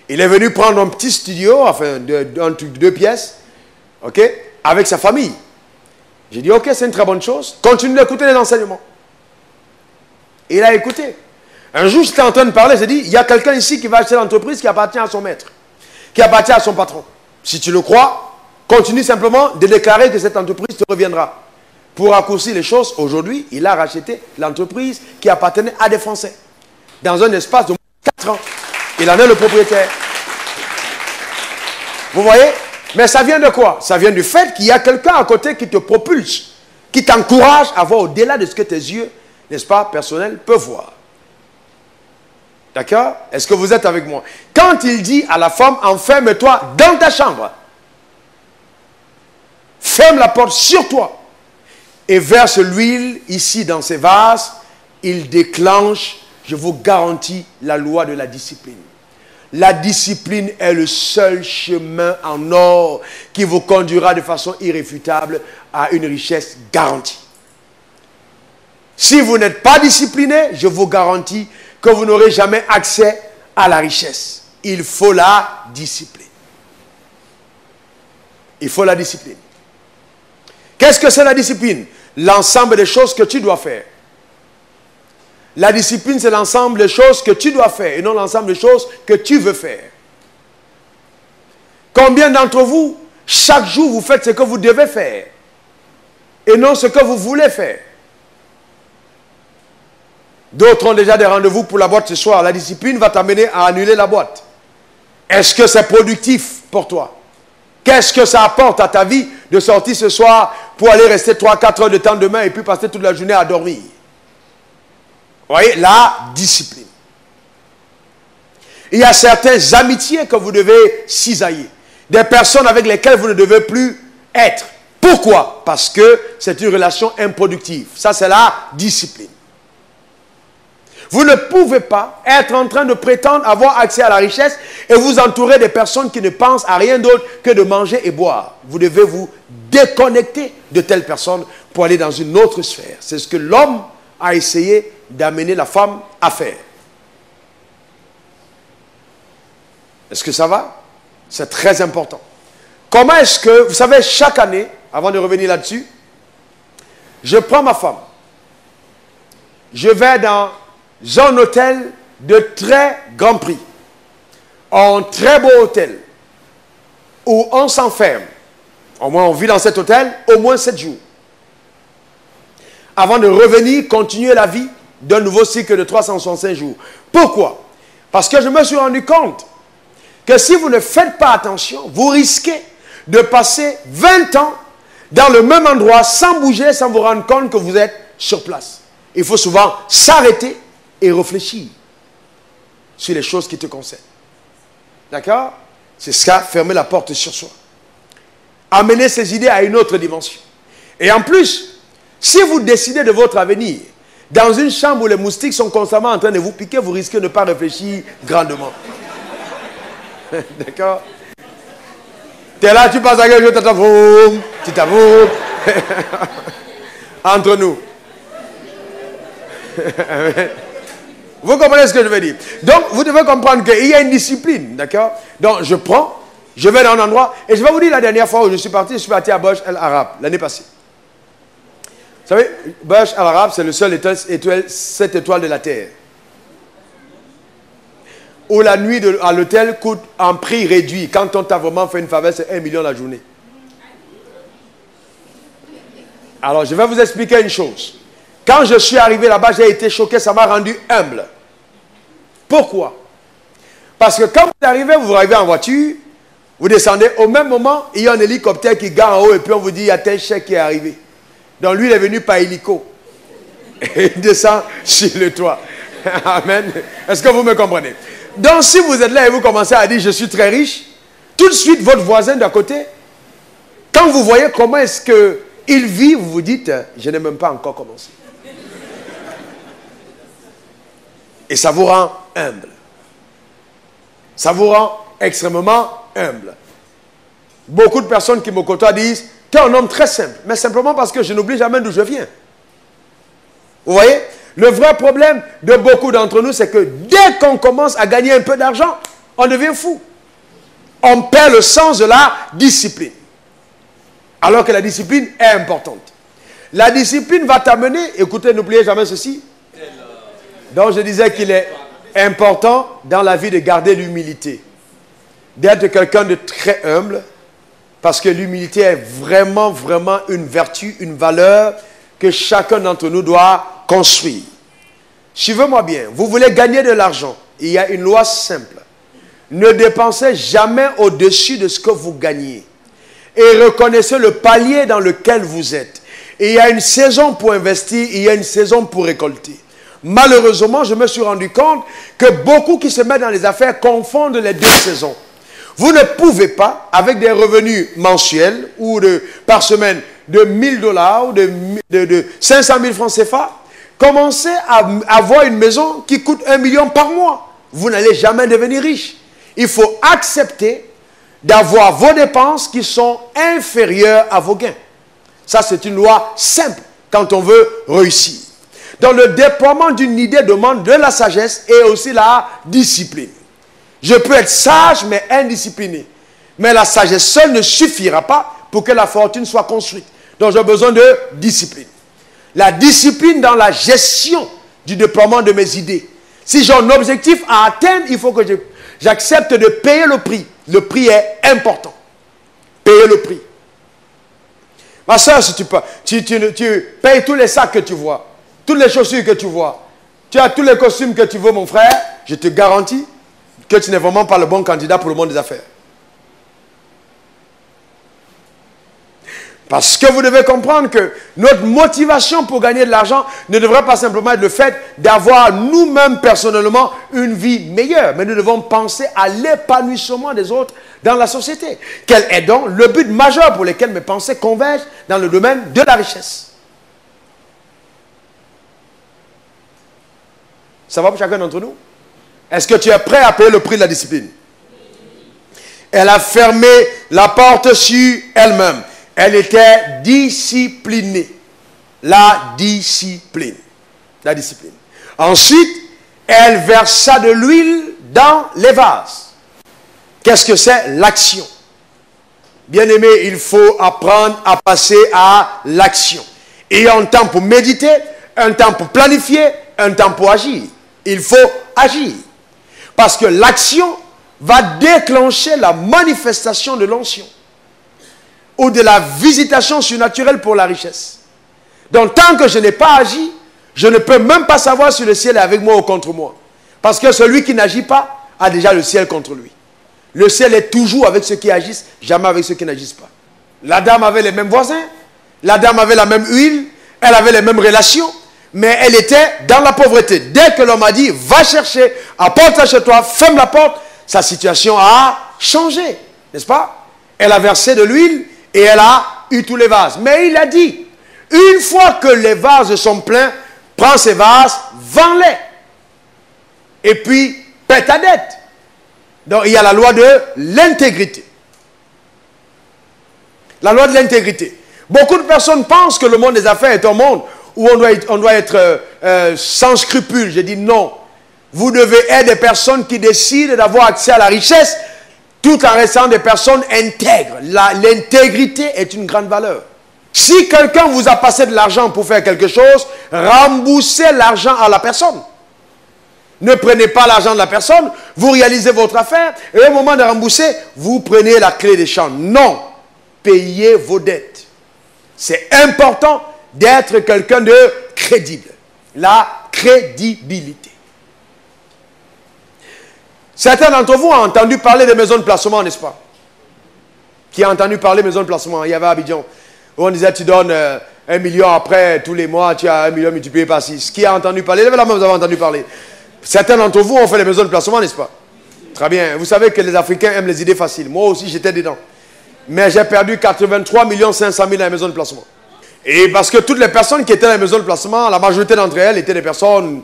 Il est venu prendre un petit studio, enfin, un truc de 2 pièces, ok, avec sa famille. J'ai dit, ok, c'est une très bonne chose. Continue d'écouter les enseignements. Et il a écouté. Un jour, j'étais en train de parler, j'ai dit, il y a quelqu'un ici qui va acheter l'entreprise qui appartient à son maître, qui appartient à son patron. Si tu le crois, continue simplement de déclarer que cette entreprise te reviendra. Pour raccourcir les choses, aujourd'hui, il a racheté l'entreprise qui appartenait à des Français. Dans un espace de 4 ans. Il en est le propriétaire. Vous voyez? Mais ça vient de quoi? Ça vient du fait qu'il y a quelqu'un à côté qui te propulse, qui t'encourage à voir au-delà de ce que tes yeux, n'est-ce pas, personnels, peuvent voir. D'accord? Est-ce que vous êtes avec moi? Quand il dit à la femme, enferme-toi dans ta chambre, ferme la porte sur toi et verse l'huile ici dans ces vases, il déclenche, je vous garantis, la loi de la discipline. La discipline est le seul chemin en or qui vous conduira de façon irréfutable à une richesse garantie. Si vous n'êtes pas discipliné, je vous garantis que vous n'aurez jamais accès à la richesse. Il faut la discipline. Il faut la discipline. Qu'est-ce que c'est la discipline? L'ensemble des choses que tu dois faire. La discipline, c'est l'ensemble des choses que tu dois faire et non l'ensemble des choses que tu veux faire. Combien d'entre vous, chaque jour, vous faites ce que vous devez faire et non ce que vous voulez faire? D'autres ont déjà des rendez-vous pour la boîte ce soir. La discipline va t'amener à annuler la boîte. Est-ce que c'est productif pour toi? Qu'est-ce que ça apporte à ta vie de sortir ce soir pour aller rester 3-4 heures de temps demain et puis passer toute la journée à dormir? Vous voyez, la discipline. Il y a certaines amitiés que vous devez cisailler. Des personnes avec lesquelles vous ne devez plus être. Pourquoi? Parce que c'est une relation improductive. Ça, c'est la discipline. Vous ne pouvez pas être en train de prétendre avoir accès à la richesse et vous entourer des personnes qui ne pensent à rien d'autre que de manger et boire. Vous devez vous déconnecter de telles personnes pour aller dans une autre sphère. C'est ce que l'homme a essayé d'amener la femme à faire. Est-ce que ça va? C'est très important. Comment est-ce que, vous savez, chaque année, avant de revenir là-dessus, je prends ma femme. Je vais dans un hôtel de très grand prix. Un très beau hôtel. Où on s'enferme. Au moins, on vit dans cet hôtel au moins 7 jours. Avant de revenir, continuer la vie d'un nouveau cycle de 365 jours. Pourquoi? Parce que je me suis rendu compte que si vous ne faites pas attention, vous risquez de passer 20 ans dans le même endroit sans bouger, sans vous rendre compte que vous êtes sur place. Il faut souvent s'arrêter et réfléchir sur les choses qui te concernent. D'accord? C'est ça, fermer la porte sur soi. Amener ces idées à une autre dimension. Et en plus, si vous décidez de votre avenir dans une chambre où les moustiques sont constamment en train de vous piquer, vous risquez de ne pas réfléchir grandement. D'accord? Tu es là, tu passes à quelque chose, tu t'avoues. Entre nous. Vous comprenez ce que je veux dire? Donc, vous devez comprendre qu'il y a une discipline, d'accord? Donc, je prends, je vais dans un endroit, et je vais vous dire la dernière fois où je suis parti à Burj Al Arab, l'année passée. Vous savez, Burj Al Arab, c'est le seul 7 étoiles de la Terre. Où la nuit à l'hôtel coûte un prix réduit. Quand on t'a vraiment fait une faveur, c'est 1 million la journée. Alors, je vais vous expliquer une chose. Quand je suis arrivé là-bas, j'ai été choqué, ça m'a rendu humble. Pourquoi? Parce que quand vous arrivez en voiture, vous descendez, au même moment, il y a un hélicoptère qui gare en haut et puis on vous dit, il y a tel chèque qui est arrivé. Donc lui, il est venu par hélico. Et il descend sur le toit. Amen. Est-ce que vous me comprenez? Donc si vous êtes là et vous commencez à dire, je suis très riche, tout de suite, votre voisin d'à côté, quand vous voyez comment est-ce qu'il vit, vous vous dites, je n'ai même pas encore commencé. Et ça vous rend humble. Ça vous rend extrêmement humble. Beaucoup de personnes qui me côtoient disent, tu es un homme très simple. Mais simplement parce que je n'oublie jamais d'où je viens. Vous voyez? Le vrai problème de beaucoup d'entre nous, c'est que dès qu'on commence à gagner un peu d'argent, on devient fou. On perd le sens de la discipline. Alors que la discipline est importante. La discipline va t'amener, écoutez, n'oubliez jamais ceci. Donc je disais qu'il est important dans la vie de garder l'humilité. D'être quelqu'un de très humble. Parce que l'humilité est vraiment, vraiment une vertu, une valeur que chacun d'entre nous doit construire. Suivez-moi bien. Vous voulez gagner de l'argent. Il y a une loi simple. Ne dépensez jamais au-dessus de ce que vous gagnez. Et reconnaissez le palier dans lequel vous êtes. Et il y a une saison pour investir, il y a une saison pour récolter. Malheureusement, je me suis rendu compte que beaucoup qui se mettent dans les affaires confondent les deux saisons. Vous ne pouvez pas, avec des revenus mensuels ou par semaine de $1000 ou de 500 000 francs CFA, commencer à avoir une maison qui coûte 1 million par mois. Vous n'allez jamais devenir riche. Il faut accepter d'avoir vos dépenses qui sont inférieures à vos gains. Ça, c'est une loi simple quand on veut réussir. Donc, le déploiement d'une idée demande de la sagesse et aussi la discipline. Je peux être sage, mais indiscipliné. Mais la sagesse seule ne suffira pas pour que la fortune soit construite. Donc, j'ai besoin de discipline. La discipline dans la gestion du déploiement de mes idées. Si j'ai un objectif à atteindre, il faut que j'accepte de payer le prix. Le prix est important. Payer le prix. Ma soeur, si tu payes tous les sacs que tu vois, toutes les chaussures que tu vois, tu as tous les costumes que tu veux, mon frère, je te garantis que tu n'es vraiment pas le bon candidat pour le monde des affaires. Parce que vous devez comprendre que notre motivation pour gagner de l'argent ne devrait pas simplement être le fait d'avoir nous-mêmes personnellement une vie meilleure. Mais nous devons penser à l'épanouissement des autres dans la société. Quel est donc le but majeur pour lequel mes pensées convergent dans le domaine de la richesse? Ça va pour chacun d'entre nous? Est-ce que tu es prêt à payer le prix de la discipline? Elle a fermé la porte sur elle-même. Elle était disciplinée. La discipline. La discipline. Ensuite, elle versa de l'huile dans les vases. Qu'est-ce que c'est? L'action. Bien-aimé, il faut apprendre à passer à l'action. Il y a un temps pour méditer, un temps pour planifier, un temps pour agir. Il faut agir. Parce que l'action va déclencher la manifestation de l'onction ou de la visitation surnaturelle pour la richesse. Donc, tant que je n'ai pas agi, je ne peux même pas savoir si le ciel est avec moi ou contre moi. Parce que celui qui n'agit pas a déjà le ciel contre lui. Le ciel est toujours avec ceux qui agissent, jamais avec ceux qui n'agissent pas. La dame avait les mêmes voisins, la dame avait la même huile, elle avait les mêmes relations, mais elle était dans la pauvreté. Dès que l'homme a dit, va chercher, apporte-la chez toi, ferme la porte, sa situation a changé, n'est-ce pas? Elle a versé de l'huile et elle a eu tous les vases. Mais il a dit, une fois que les vases sont pleins, prends ces vases, vends-les. Et puis, paie ta dette. Donc, il y a la loi de l'intégrité. La loi de l'intégrité. Beaucoup de personnes pensent que le monde des affaires est un monde où on doit être sans scrupules. Je dis non. Vous devez être des personnes qui décident d'avoir accès à la richesse tout en restant des personnes intègres. L'intégrité est une grande valeur. Si quelqu'un vous a passé de l'argent pour faire quelque chose, remboursez l'argent à la personne. Ne prenez pas l'argent de la personne, vous réalisez votre affaire, et au moment de rembourser, vous prenez la clé des champs. Non, payez vos dettes. C'est important d'être quelqu'un de crédible. La crédibilité. Certains d'entre vous ont entendu parler des maisons de placement, n'est-ce pas? Qui a entendu parler des maisons de placement? Il y avait à Abidjan, où on disait tu donnes 1 million après, tous les mois, tu as 1 million multiplié par 6. Qui a entendu parler? Levez la main, vous avez entendu parler. Certains d'entre vous ont fait les maisons de placement, n'est-ce pas? Très bien. Vous savez que les Africains aiment les idées faciles. Moi aussi, j'étais dedans. Mais j'ai perdu 83 500 000 dans les maisons de placement. Et parce que toutes les personnes qui étaient dans les maisons de placement, la majorité d'entre elles étaient des personnes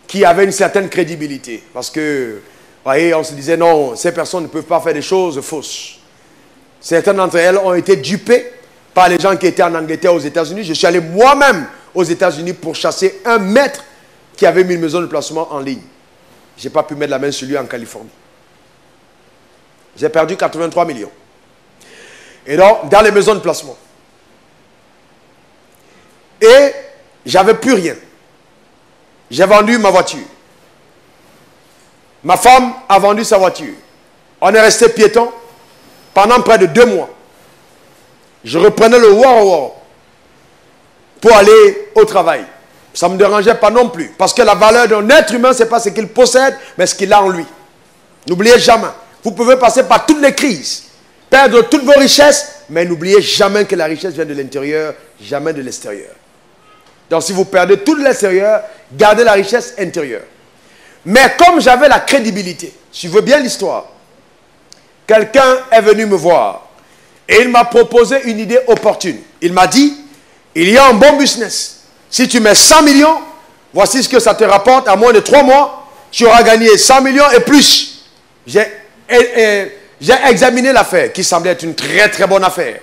qui avaient une certaine crédibilité. Parce que, vous voyez, on se disait non, ces personnes ne peuvent pas faire des choses fausses. Certaines d'entre elles ont été dupées par les gens qui étaient en Angleterre, aux États-Unis. Je suis allé moi-même aux États-Unis pour chasser un maître qui avait mis une maison de placement en ligne. Je n'ai pas pu mettre la main sur lui en Californie. J'ai perdu 83 millions. Et donc, dans les maisons de placement. Et j'avais plus rien. J'ai vendu ma voiture. Ma femme a vendu sa voiture. On est resté piéton pendant près de 2 mois. Je reprenais le war pour aller au travail. Ça ne me dérangeait pas non plus. Parce que la valeur d'un être humain, ce n'est pas ce qu'il possède, mais ce qu'il a en lui. N'oubliez jamais. Vous pouvez passer par toutes les crises, perdre toutes vos richesses, mais n'oubliez jamais que la richesse vient de l'intérieur, jamais de l'extérieur. Donc si vous perdez tout de l'extérieur, gardez la richesse intérieure. Mais comme j'avais la crédibilité, suivez bien l'histoire, quelqu'un est venu me voir et il m'a proposé une idée opportune. Il m'a dit, il y a un bon business. Si tu mets 100 millions, voici ce que ça te rapporte. À moins de 3 mois, tu auras gagné 100 millions et plus. J'ai examiné l'affaire, qui semblait être une très très bonne affaire.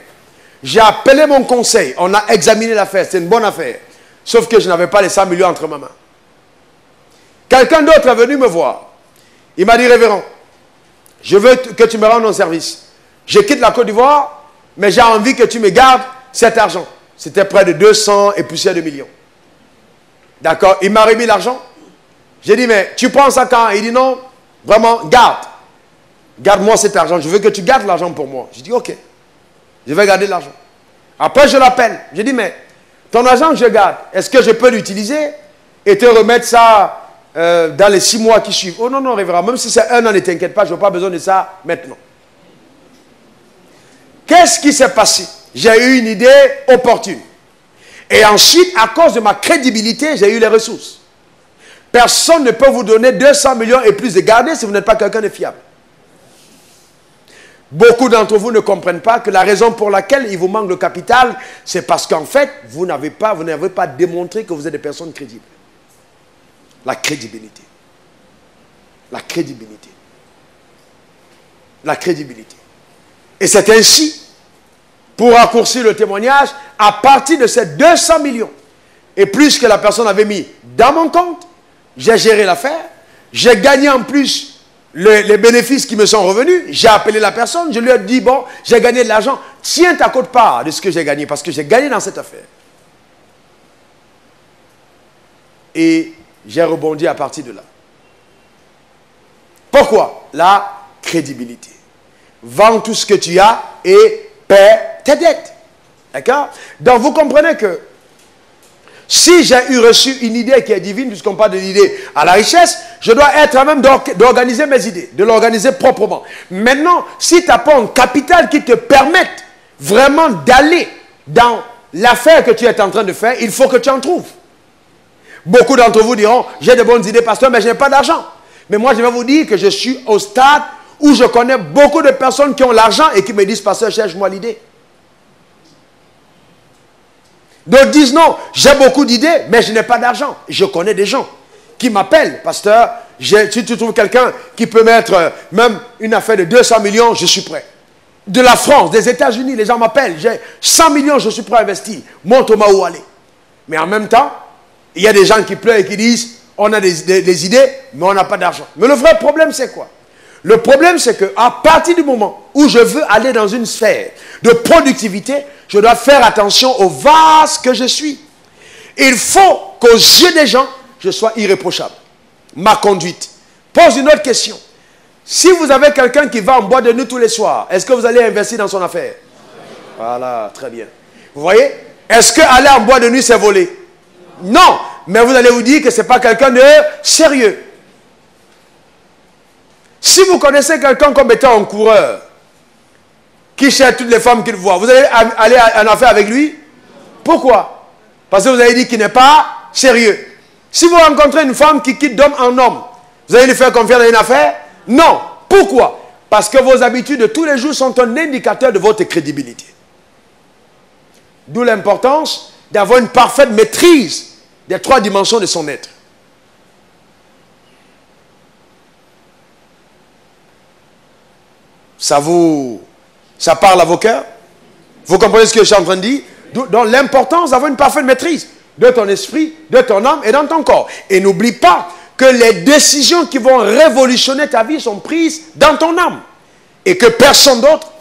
J'ai appelé mon conseil. On a examiné l'affaire. C'est une bonne affaire. Sauf que je n'avais pas les 100 millions entre ma main. Quelqu'un d'autre est venu me voir. Il m'a dit, révérend, je veux que tu me rendes un service. Je quitte la Côte d'Ivoire, mais j'ai envie que tu me gardes cet argent. C'était près de 200 et poussière de millions. D'accord, il m'a remis l'argent. J'ai dit, mais tu prends ça quand? Il dit, non, vraiment, garde. Garde-moi cet argent. Je veux que tu gardes l'argent pour moi. J'ai dit, ok. Je vais garder l'argent. Après, je l'appelle. J'ai dit, mais ton argent que je garde, est-ce que je peux l'utiliser et te remettre ça dans les 6 mois qui suivent? Oh non, non, révérend. Même si c'est 1 an, ne t'inquiète pas, je n'ai pas besoin de ça maintenant. Qu'est-ce qui s'est passé? J'ai eu une idée opportune. Et ensuite, à cause de ma crédibilité, j'ai eu les ressources. Personne ne peut vous donner 200 millions et plus de garder si vous n'êtes pas quelqu'un de fiable. Beaucoup d'entre vous ne comprennent pas que la raison pour laquelle il vous manque le capital, c'est parce qu'en fait, vous n'avez pas démontré que vous êtes des personnes crédibles. La crédibilité. La crédibilité. La crédibilité. Et c'est ainsi, pour raccourcir le témoignage, à partir de ces 200 millions, et plus que la personne avait mis dans mon compte, j'ai géré l'affaire, j'ai gagné en plus les bénéfices qui me sont revenus, j'ai appelé la personne, je lui ai dit, bon, j'ai gagné de l'argent, tiens ta quote-part de ce que j'ai gagné, parce que j'ai gagné dans cette affaire. Et j'ai rebondi à partir de là. Pourquoi? La crédibilité. Vends tout ce que tu as et paie tes dettes. D'accord? Donc vous comprenez que si j'ai reçu une idée qui est divine, puisqu'on parle de l'idée à la richesse, je dois être à même d'organiser mes idées, de l'organiser proprement. Maintenant, si tu n'as pas un capital qui te permette vraiment d'aller dans l'affaire que tu es en train de faire, il faut que tu en trouves. Beaucoup d'entre vous diront, j'ai de bonnes idées, pasteur, mais je n'ai pas d'argent. Mais moi, je vais vous dire que je suis au stade où je connais beaucoup de personnes qui ont l'argent et qui me disent, pasteur, cherche-moi l'idée. D'autres disent non, j'ai beaucoup d'idées, mais je n'ai pas d'argent. Je connais des gens qui m'appellent, pasteur, si tu trouves quelqu'un qui peut mettre même une affaire de 200 millions, je suis prêt. De la France, des États-Unis, les gens m'appellent, j'ai 100 millions, je suis prêt à investir. Montre-moi où aller. Mais en même temps, il y a des gens qui pleurent et qui disent, on a des idées, mais on n'a pas d'argent. Mais le vrai problème, c'est quoi? Le problème, c'est qu'à partir du moment où je veux aller dans une sphère de productivité, je dois faire attention au vase que je suis. Il faut qu'aux yeux des gens, je sois irréprochable. Ma conduite. Pose une autre question. Si vous avez quelqu'un qui va en boîte de nuit tous les soirs, est-ce que vous allez investir dans son affaire? Voilà, très bien. Vous voyez? Est-ce qu'aller en boîte de nuit, c'est voler? Non, mais vous allez vous dire que ce n'est pas quelqu'un de sérieux. Si vous connaissez quelqu'un comme étant un coureur, qui cherche toutes les femmes qu'il voit, vous allez aller en affaire avec lui? Pourquoi? Parce que vous avez dit qu'il n'est pas sérieux. Si vous rencontrez une femme qui quitte d'homme en homme, vous allez lui faire confiance dans une affaire? Non. Pourquoi? Parce que vos habitudes de tous les jours sont un indicateur de votre crédibilité. D'où l'importance d'avoir une parfaite maîtrise des 3 dimensions de son être. Ça parle à vos cœurs? Vous comprenez ce que je suis en train de dire? Donc l'importance d'avoir une parfaite maîtrise de ton esprit, de ton âme et dans ton corps. Et n'oublie pas que les décisions qui vont révolutionner ta vie sont prises dans ton âme. Et que personne d'autre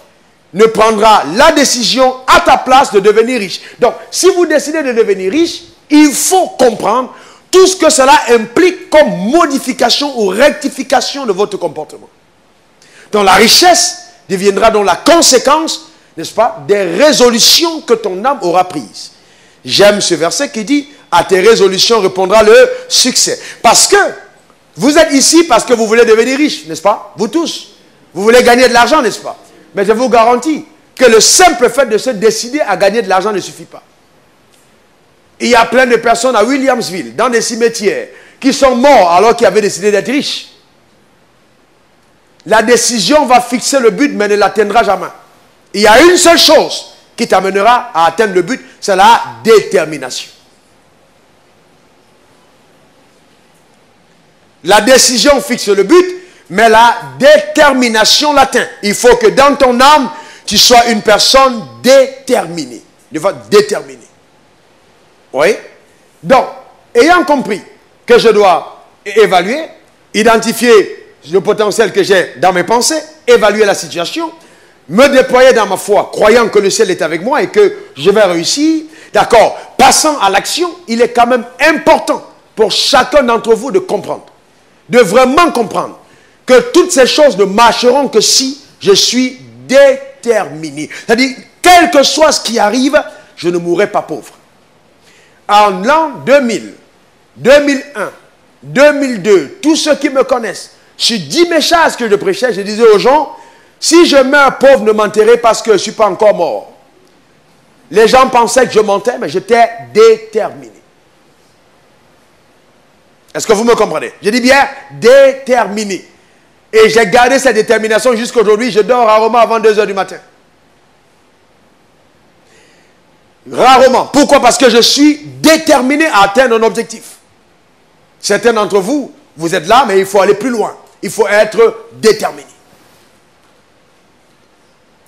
ne prendra la décision à ta place de devenir riche. Donc, si vous décidez de devenir riche, il faut comprendre tout ce que cela implique comme modification ou rectification de votre comportement. Donc, la richesse deviendra donc la conséquence, n'est-ce pas, des résolutions que ton âme aura prises. J'aime ce verset qui dit, à tes résolutions répondra le succès. Parce que vous êtes ici parce que vous voulez devenir riche, n'est-ce pas? Vous tous. Vous voulez gagner de l'argent, n'est-ce pas? Mais je vous garantis que le simple fait de se décider à gagner de l'argent ne suffit pas. Il y a plein de personnes à Williamsville, dans des cimetières, qui sont morts alors qu'ils avaient décidé d'être riches. La décision va fixer le but, mais ne l'atteindra jamais. Il y a une seule chose qui t'amènera à atteindre le but, c'est la détermination. La décision fixe le but, mais la détermination l'atteint. Il faut que dans ton âme, tu sois une personne déterminée. Déterminée. Oui? Donc, ayant compris que je dois évaluer, identifier le potentiel que j'ai dans mes pensées, évaluer la situation, me déployer dans ma foi, croyant que le ciel est avec moi et que je vais réussir, d'accord, passant à l'action, il est quand même important pour chacun d'entre vous de comprendre, de vraiment comprendre que toutes ces choses ne marcheront que si je suis déterminé. C'est-à-dire, quel que soit ce qui arrive, je ne mourrai pas pauvre. En l'an 2000, 2001, 2002, tous ceux qui me connaissent, sur 10 messages que je prêchais, je disais aux gens, si je meurs pauvre, ne m'enterrez parce que je ne suis pas encore mort. Les gens pensaient que je mentais, mais j'étais déterminé. Est-ce que vous me comprenez? Je dis bien déterminé. Et j'ai gardé cette détermination jusqu'à aujourd'hui. Je dors rarement avant 2 heures du matin. Rarement. Pourquoi? Parce que je suis déterminé à atteindre un objectif. Certains d'entre vous, vous êtes là, mais il faut aller plus loin. Il faut être déterminé.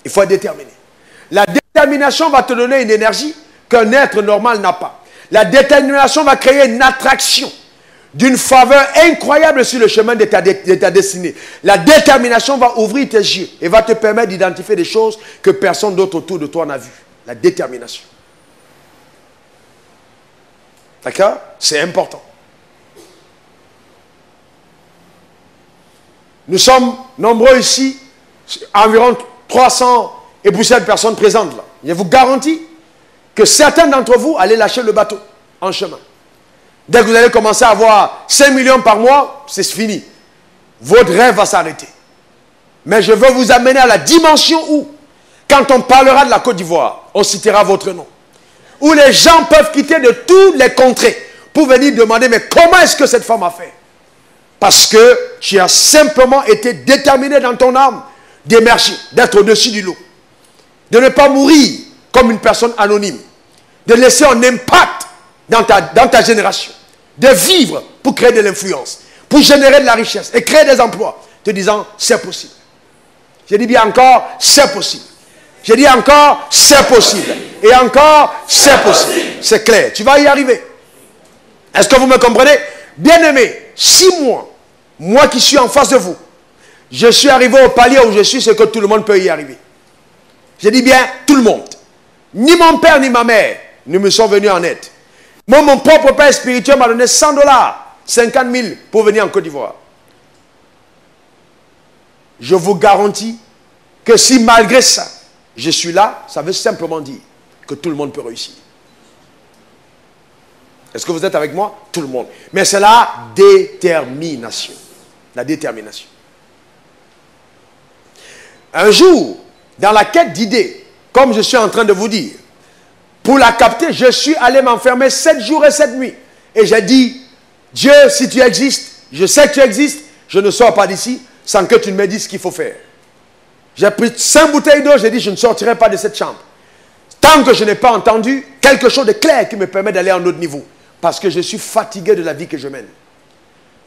Il faut être déterminé. La détermination va te donner une énergie qu'un être normal n'a pas. La détermination va créer une attraction d'une faveur incroyable sur le chemin de ta destinée. La détermination va ouvrir tes yeux et va te permettre d'identifier des choses que personne d'autre autour de toi n'a vues. La détermination. D'accord? C'est important. Nous sommes nombreux ici, environ 300 et poussières de personnes présentes là. Je vous garantis que certains d'entre vous allez lâcher le bateau en chemin. Dès que vous allez commencer à avoir 5 millions par mois, c'est fini. Votre rêve va s'arrêter. Mais je veux vous amener à la dimension où, quand on parlera de la Côte d'Ivoire, on citera votre nom. Où les gens peuvent quitter de tous les contrées pour venir demander, mais comment est-ce que cette femme a fait? Parce que tu as simplement été déterminé dans ton âme d'émerger, d'être au-dessus du lot. De ne pas mourir comme une personne anonyme. De laisser un impact dans ta génération. De vivre pour créer de l'influence. Pour générer de la richesse et créer des emplois. Te disant, c'est possible. Je dis bien encore, c'est possible. Je dis encore, c'est possible. Et encore, c'est possible. C'est clair. Tu vas y arriver. Est-ce que vous me comprenez? Bien-aimé, si moi qui suis en face de vous, je suis arrivé au palier où je suis, c'est que tout le monde peut y arriver. Je dis bien tout le monde. Ni mon père ni ma mère ne me sont venus en aide. Moi, mon propre père spirituel m'a donné 100 $, 50 000 pour venir en Côte d'Ivoire. Je vous garantis que si malgré ça, je suis là, ça veut simplement dire que tout le monde peut réussir. Est-ce que vous êtes avec moi? Tout le monde. Mais c'est la détermination. La détermination. Un jour, dans la quête d'idées, comme je suis en train de vous dire, pour la capter, je suis allé m'enfermer 7 jours et 7 nuits. Et j'ai dit, Dieu, si tu existes, je sais que tu existes, je ne sors pas d'ici sans que tu ne me dises ce qu'il faut faire. J'ai pris 5 bouteilles d'eau, j'ai dit, je ne sortirai pas de cette chambre. Tant que je n'ai pas entendu quelque chose de clair qui me permet d'aller à un autre niveau. Parce que je suis fatigué de la vie que je mène.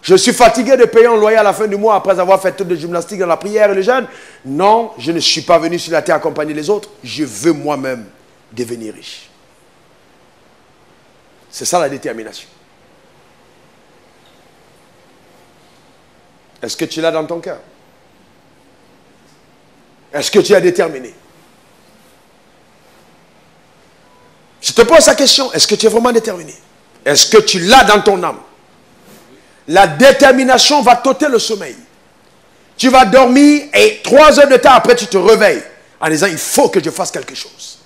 Je suis fatigué de payer un loyer à la fin du mois après avoir fait tout de gymnastique dans la prière et le jeûne. Non, je ne suis pas venu sur la terre accompagner les autres. Je veux moi-même devenir riche. C'est ça la détermination. Est-ce que tu l'as dans ton cœur? Est-ce que tu es déterminé? Je te pose la question, est-ce que tu es vraiment déterminé? Est-ce que tu l'as dans ton âme? La détermination va t'ôter le sommeil. Tu vas dormir et 3 heures de temps après, tu te réveilles en disant, il faut que je fasse quelque chose.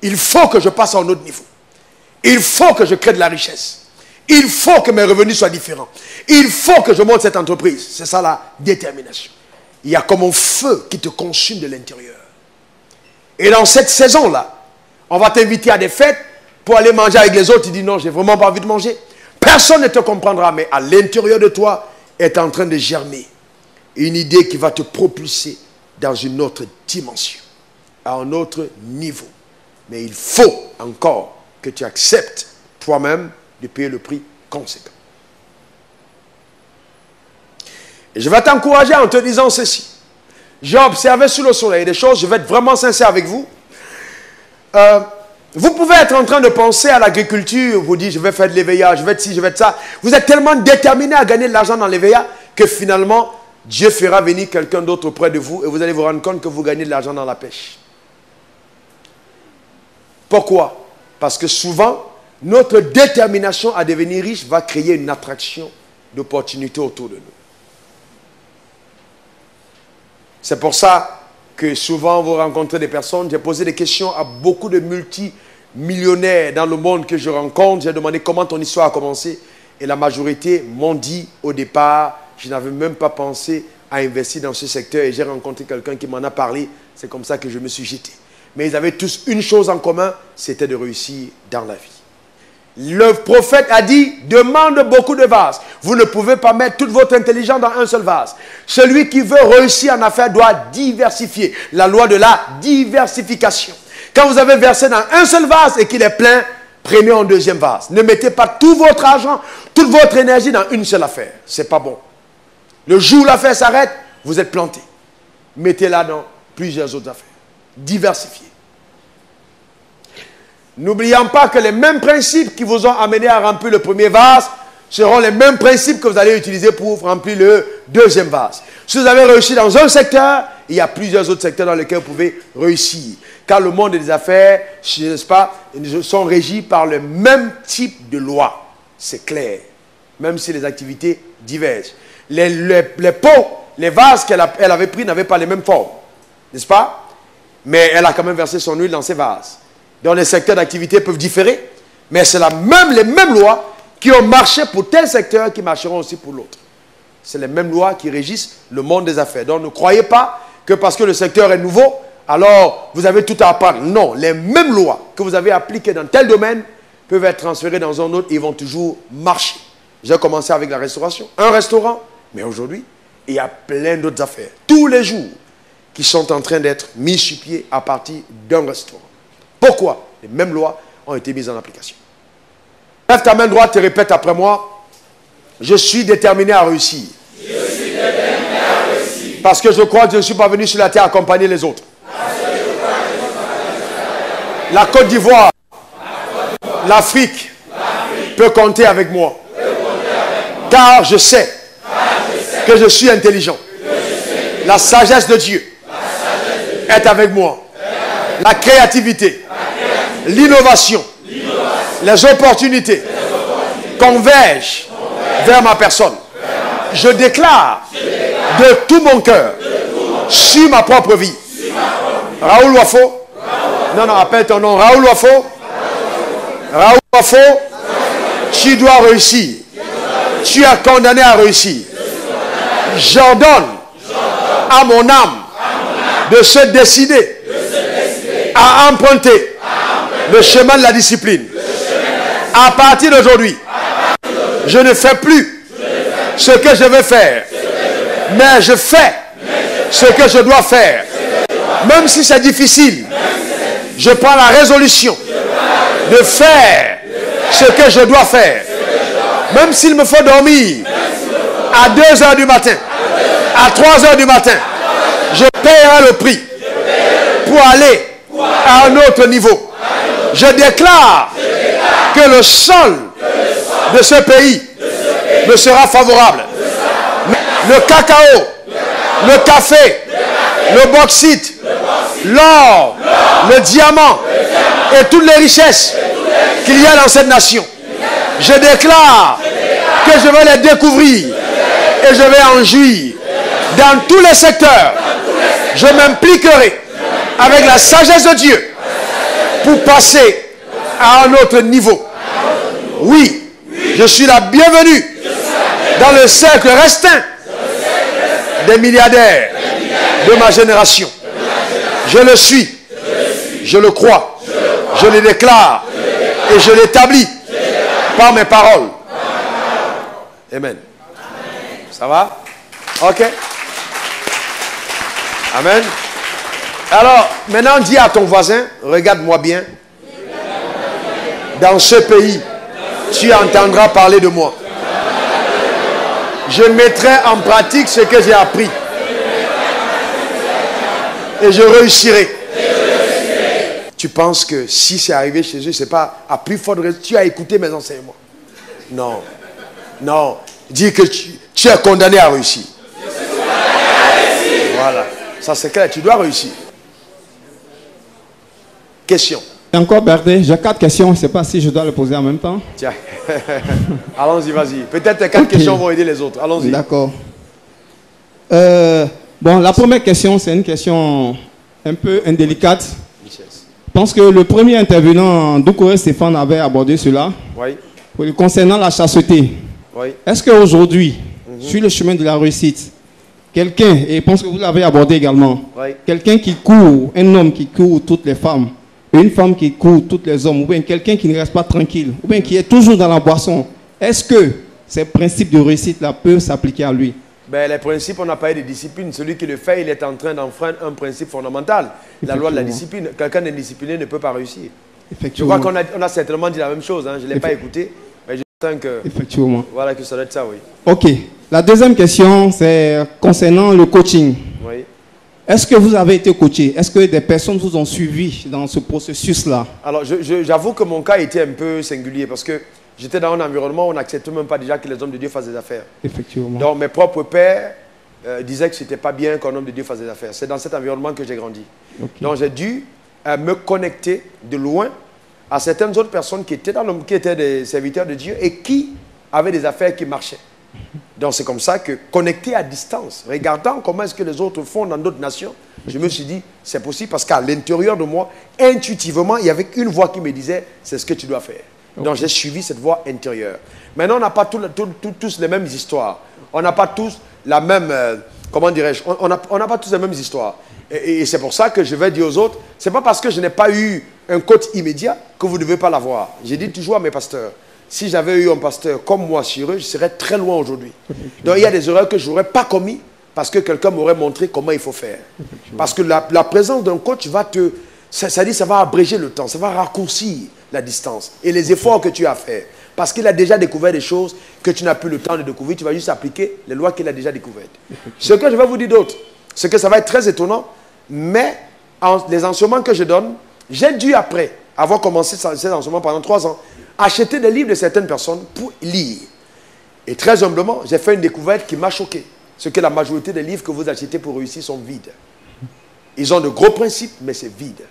Il faut que je passe à un autre niveau. Il faut que je crée de la richesse. Il faut que mes revenus soient différents. Il faut que je monte cette entreprise. C'est ça la détermination. Il y a comme un feu qui te consume de l'intérieur. Et dans cette saison-là, on va t'inviter à des fêtes pour aller manger avec les autres. Tu dis non, j'ai vraiment pas envie de manger. Personne ne te comprendra, mais à l'intérieur de toi est en train de germer une idée qui va te propulser dans une autre dimension, à un autre niveau. Mais il faut encore que tu acceptes toi-même de payer le prix conséquent. Et je vais t'encourager en te disant ceci. J'ai observé sous le soleil des choses, je vais être vraiment sincère avec vous. Vous pouvez être en train de penser à l'agriculture, vous dites je vais faire de l'EVA, je vais être ci, je vais être ça. Vous êtes tellement déterminé à gagner de l'argent dans l'EVA que finalement, Dieu fera venir quelqu'un d'autre auprès de vous et vous allez vous rendre compte que vous gagnez de l'argent dans la pêche. Pourquoi? Parce que souvent, notre détermination à devenir riche va créer une attraction d'opportunités autour de nous. C'est pour ça que souvent vous rencontrez des personnes, j'ai posé des questions à beaucoup de multimillionnaires dans le monde que je rencontre, j'ai demandé comment ton histoire a commencé et la majorité m'ont dit au départ, je n'avais même pas pensé à investir dans ce secteur et j'ai rencontré quelqu'un qui m'en a parlé, c'est comme ça que je me suis jeté. Mais ils avaient tous une chose en commun, c'était de réussir dans la vie. Le prophète a dit, demande beaucoup de vases. Vous ne pouvez pas mettre toute votre intelligence dans un seul vase. Celui qui veut réussir en affaires doit diversifier. La loi de la diversification. Quand vous avez versé dans un seul vase et qu'il est plein, prenez un deuxième vase. Ne mettez pas tout votre argent, toute votre énergie dans une seule affaire. Ce n'est pas bon. Le jour où l'affaire s'arrête, vous êtes planté. Mettez-la dans plusieurs autres affaires. Diversifiez. N'oublions pas que les mêmes principes qui vous ont amené à remplir le premier vase seront les mêmes principes que vous allez utiliser pour remplir le deuxième vase. Si vous avez réussi dans un secteur, il y a plusieurs autres secteurs dans lesquels vous pouvez réussir. Car le monde des affaires, n'est-ce pas, sont régis par le même type de loi. C'est clair. Même si les activités divergent. Les pots, les vases qu'elle avait pris n'avaient pas les mêmes formes. N'est-ce pas? Mais elle a quand même versé son huile dans ces vases. Donc les secteurs d'activité peuvent différer, mais c'est les mêmes lois qui ont marché pour tel secteur qui marcheront aussi pour l'autre. C'est les mêmes lois qui régissent le monde des affaires. Donc ne croyez pas que parce que le secteur est nouveau, alors vous avez tout à apprendre. Non, les mêmes lois que vous avez appliquées dans tel domaine peuvent être transférées dans un autre et vont toujours marcher. J'ai commencé avec la restauration, un restaurant, mais aujourd'hui, il y a plein d'autres affaires, tous les jours, qui sont en train d'être mises sur pied à partir d'un restaurant. Pourquoi? Les mêmes lois ont été mises en application. Lève ta main droite et répète après moi. Je suis déterminé à réussir. Je suis déterminé à réussir. Parce que je crois que je ne suis pas venu sur la terre accompagner les autres. La Côte d'Ivoire, l'Afrique peut compter avec moi. Car je sais que je suis intelligent. La sagesse de Dieu est avec moi. La créativité, l'innovation, les opportunités convergent vers ma personne. Je déclare de tout mon cœur sur ma propre vie. Raoul Wafo, non, appelle ton nom. Raoul Wafo, Raoul Wafo, tu dois réussir. Tu es condamné à réussir. J'ordonne à mon âme de se décider à emprunter le chemin de la discipline. À partir d'aujourd'hui, je ne fais plus ce que je veux faire, mais je fais ce que je dois faire. Même si c'est difficile, je prends la résolution de faire ce que je dois faire. Même s'il me faut dormir à 2 h du matin, à 3 h du matin, je paierai le prix pour aller à un autre niveau. Je déclare que le sol de ce pays me sera favorable. Le cacao, le café, le bauxite, l'or, le diamant et toutes les richesses qu'il y a dans cette nation. Je déclare que je vais les découvrir et je vais en jouir. Dans tous les secteurs, je m'impliquerai avec la sagesse de Dieu pour passer à un autre niveau. Oui, je suis la bienvenue dans le cercle restreint des milliardaires de ma génération. Je le suis, je le crois, je le déclare et je l'établis par mes paroles. Amen. Ça va? Ok. Amen. Alors, maintenant, dis à ton voisin, regarde-moi bien. Dans ce pays, tu entendras parler de moi. Je mettrai en pratique ce que j'ai appris. Et je réussirai. Tu penses que si c'est arrivé chez eux, c'est pas à plus forte raison. Tu as écouté mes enseignements. Non. Non. Dis que tu es condamné à réussir. Voilà. Ça c'est clair. Tu dois réussir. Question. Et encore Berdé, j'ai 4 questions, je ne sais pas si je dois les poser en même temps. Tiens, allons-y, vas-y. Peut-être les 4 questions vont aider les autres. Allons-y. D'accord. Bon, la première question, c'est une question un peu indélicate. Je pense que le premier intervenant, Doucouré Stéphane, avait abordé cela. Oui. Concernant la chasteté. Oui. Est-ce qu'aujourd'hui, sur le chemin de la réussite, quelqu'un, et je pense que vous l'avez abordé également, oui, quelqu'un qui court, un homme qui court toutes les femmes, une femme qui court tous les hommes, ou bien quelqu'un qui ne reste pas tranquille, ou bien qui est toujours dans la boisson, est-ce que ces principes de réussite-là peuvent s'appliquer à lui? Ben, les principes, on n'a pas eu de discipline. Celui qui le fait, il est en train d'enfreindre un principe fondamental. La loi de la discipline. Quelqu'un d'indiscipliné ne peut pas réussir. Je crois qu'on a certainement dit la même chose. Hein. Je ne l'ai pas écouté. Mais je sens que... Effectivement. Voilà, que ça doit être ça, oui. Ok. La deuxième question, c'est concernant le coaching. Oui. Est-ce que vous avez été coaché? Est-ce que des personnes vous ont suivi dans ce processus-là? Alors, j'avoue que mon cas était un peu singulier parce que j'étais dans un environnement où on n'acceptait même pas déjà que les hommes de Dieu fassent des affaires. Effectivement. Donc, mes propres pères disaient que ce n'était pas bien qu'un homme de Dieu fasse des affaires. C'est dans cet environnement que j'ai grandi. Okay. Donc, j'ai dû me connecter de loin à certaines autres personnes qui étaient des serviteurs de Dieu et qui avaient des affaires qui marchaient. Donc, c'est comme ça que, connecté à distance, regardant comment est-ce que les autres font dans d'autres nations, je me suis dit, c'est possible parce qu'à l'intérieur de moi, intuitivement, il y avait une voix qui me disait, c'est ce que tu dois faire. Okay. Donc, j'ai suivi cette voix intérieure. Maintenant, on n'a pas tous les mêmes histoires. On n'a pas tous la même, comment dirais-je, on n'a pas tous les mêmes histoires. Et c'est pour ça que je vais dire aux autres, c'est pas parce que je n'ai pas eu un coach immédiat que vous ne devez pas l'avoir. J'ai dit toujours à mes pasteurs, si j'avais eu un pasteur comme moi sur eux, je serais très loin aujourd'hui. Donc il y a des erreurs que je n'aurais pas commises parce que quelqu'un m'aurait montré comment il faut faire. Parce que la présence d'un coach va te... ça va abréger le temps, ça va raccourcir la distance et les efforts que tu as à faire. Parce qu'il a déjà découvert des choses que tu n'as plus le temps de découvrir, tu vas juste appliquer les lois qu'il a déjà découvertes. Ce que je vais vous dire d'autre, c'est que ça va être très étonnant, mais les enseignements que je donne, j'ai dû après avoir commencé ces enseignements pendant 3 ans, acheter des livres de certaines personnes pour lire. Et très humblement, j'ai fait une découverte qui m'a choqué. C'est que la majorité des livres que vous achetez pour réussir sont vides. Ils ont de gros principes, mais c'est vide.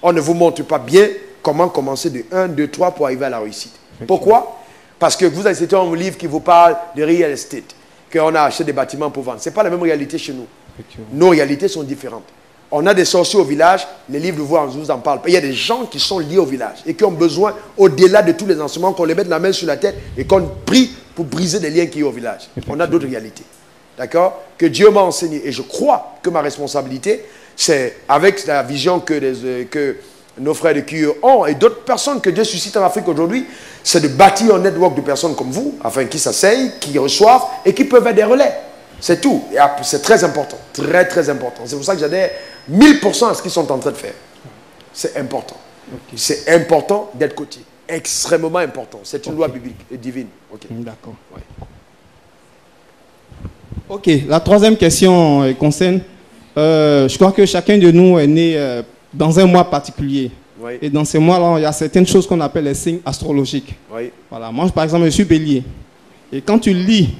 On ne vous montre pas bien comment commencer de 1, 2, 3 pour arriver à la réussite. Pourquoi? Parce que vous achetez un livre qui vous parle de real estate, qu'on a acheté des bâtiments pour vendre. Ce n'est pas la même réalité chez nous. Nos réalités sont différentes. On a des sorciers au village, les livres de vous en parlent. Il y a des gens qui sont liés au village et qui ont besoin, au-delà de tous les enseignements, qu'on les mette la main sur la tête et qu'on prie pour briser les liens qu'il y a au village. On a d'autres réalités. D'accord? Que Dieu m'a enseigné. Et je crois que ma responsabilité, c'est avec la vision que nos frères de QE ont et d'autres personnes que Dieu suscite en Afrique aujourd'hui, c'est de bâtir un network de personnes comme vous, afin qu'ils s'asseyent, qu'ils reçoivent et qui peuvent être des relais. C'est tout. Et c'est très important. Très, très important. C'est pour ça que j'adhère 1000% à ce qu'ils sont en train de faire. C'est important. Okay. C'est important d'être coaché. Extrêmement important. C'est une loi biblique et divine. Okay. D'accord. Ouais. Ok. La troisième question concerne, je crois que chacun de nous est né dans un mois particulier. Oui. Et dans ces mois-là, il y a certaines choses qu'on appelle les signes astrologiques. Oui. Voilà. Moi, par exemple, je suis bélier. Et quand tu lis,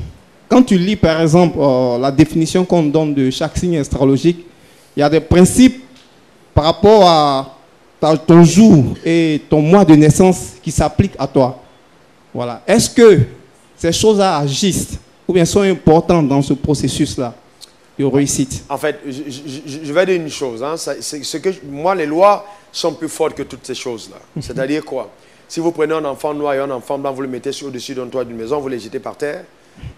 par exemple, la définition qu'on donne de chaque signe astrologique, il y a des principes par rapport à ton jour et ton mois de naissance qui s'appliquent à toi. Voilà. Est-ce que ces choses-là agissent ou bien sont importantes dans ce processus-là de réussite? En fait, je vais dire une chose. Hein, moi, les lois sont plus fortes que toutes ces choses-là. C'est-à-dire quoi? Si vous prenez un enfant noir et un enfant blanc, vous le mettez au-dessus d'un toit d'une maison, vous les jetez par terre,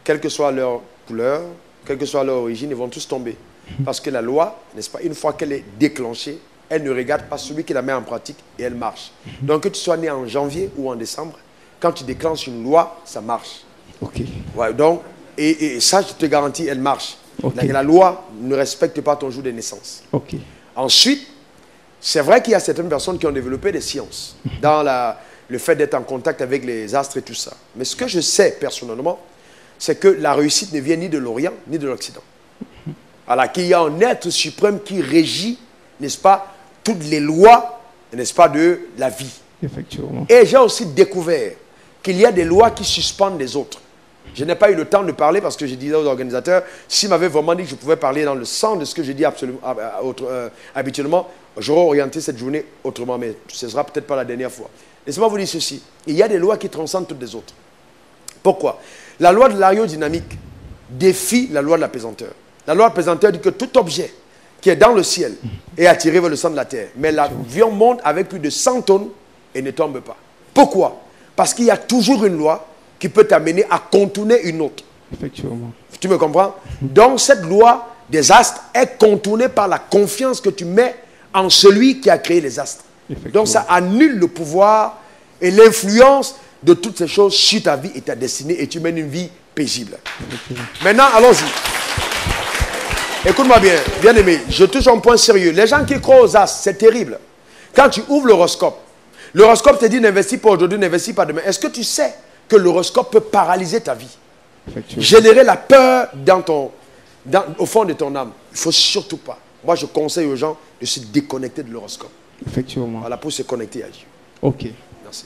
quelle que soit leur couleur, quelle que soit leur origine, ils vont tous tomber. Parce que la loi, n'est-ce pas, une fois qu'elle est déclenchée, elle ne regarde pas celui qui la met en pratique et elle marche. Donc que tu sois né en janvier ou en décembre, quand tu déclenches une loi, ça marche. Ok. Ouais, donc, et ça, je te garantis, elle marche. Okay. La loi ne respecte pas ton jour de naissance. Ok. Ensuite, c'est vrai qu'il y a certaines personnes qui ont développé des sciences dans le fait d'être en contact avec les astres et tout ça. Mais ce que je sais personnellement, c'est que la réussite ne vient ni de l'Orient ni de l'Occident. Alors qu'il y a un être suprême qui régit, n'est-ce pas, toutes les lois, n'est-ce pas, de la vie. Effectivement. Et j'ai aussi découvert qu'il y a des lois qui suspendent les autres. Je n'ai pas eu le temps de parler parce que j'ai dit aux organisateurs, s'ils m'avaient vraiment dit que je pouvais parler dans le sens de ce que je dis habituellement, j'aurais orienté cette journée autrement, mais ce ne sera peut-être pas la dernière fois. Laissez-moi vous dire ceci, il y a des lois qui transcendent toutes les autres. Pourquoi? La loi de l'aérodynamique défie la loi de la pesanteur. La loi de la pesanteur dit que tout objet qui est dans le ciel est attiré vers le centre de la terre. Mais l'avion monte avec plus de 100 tonnes et ne tombe pas. Pourquoi? Parce qu'il y a toujours une loi qui peut t'amener à contourner une autre. Effectivement. Tu me comprends? Donc cette loi des astres est contournée par la confiance que tu mets en celui qui a créé les astres. Donc ça annule le pouvoir et l'influence de toutes ces choses sur ta vie et ta destinée et tu mènes une vie paisible. Maintenant, allons-y. Écoute-moi bien, bien-aimé, je touche un point sérieux. Les gens qui croient aux astres, c'est terrible. Quand tu ouvres l'horoscope te dit n'investis pas aujourd'hui, n'investis pas demain. Est-ce que tu sais que l'horoscope peut paralyser ta vie? Générer la peur au fond de ton âme. Il ne faut surtout pas. Moi, je conseille aux gens de se déconnecter de l'horoscope. Effectivement. Voilà, pour se connecter à Dieu. Ok. Merci.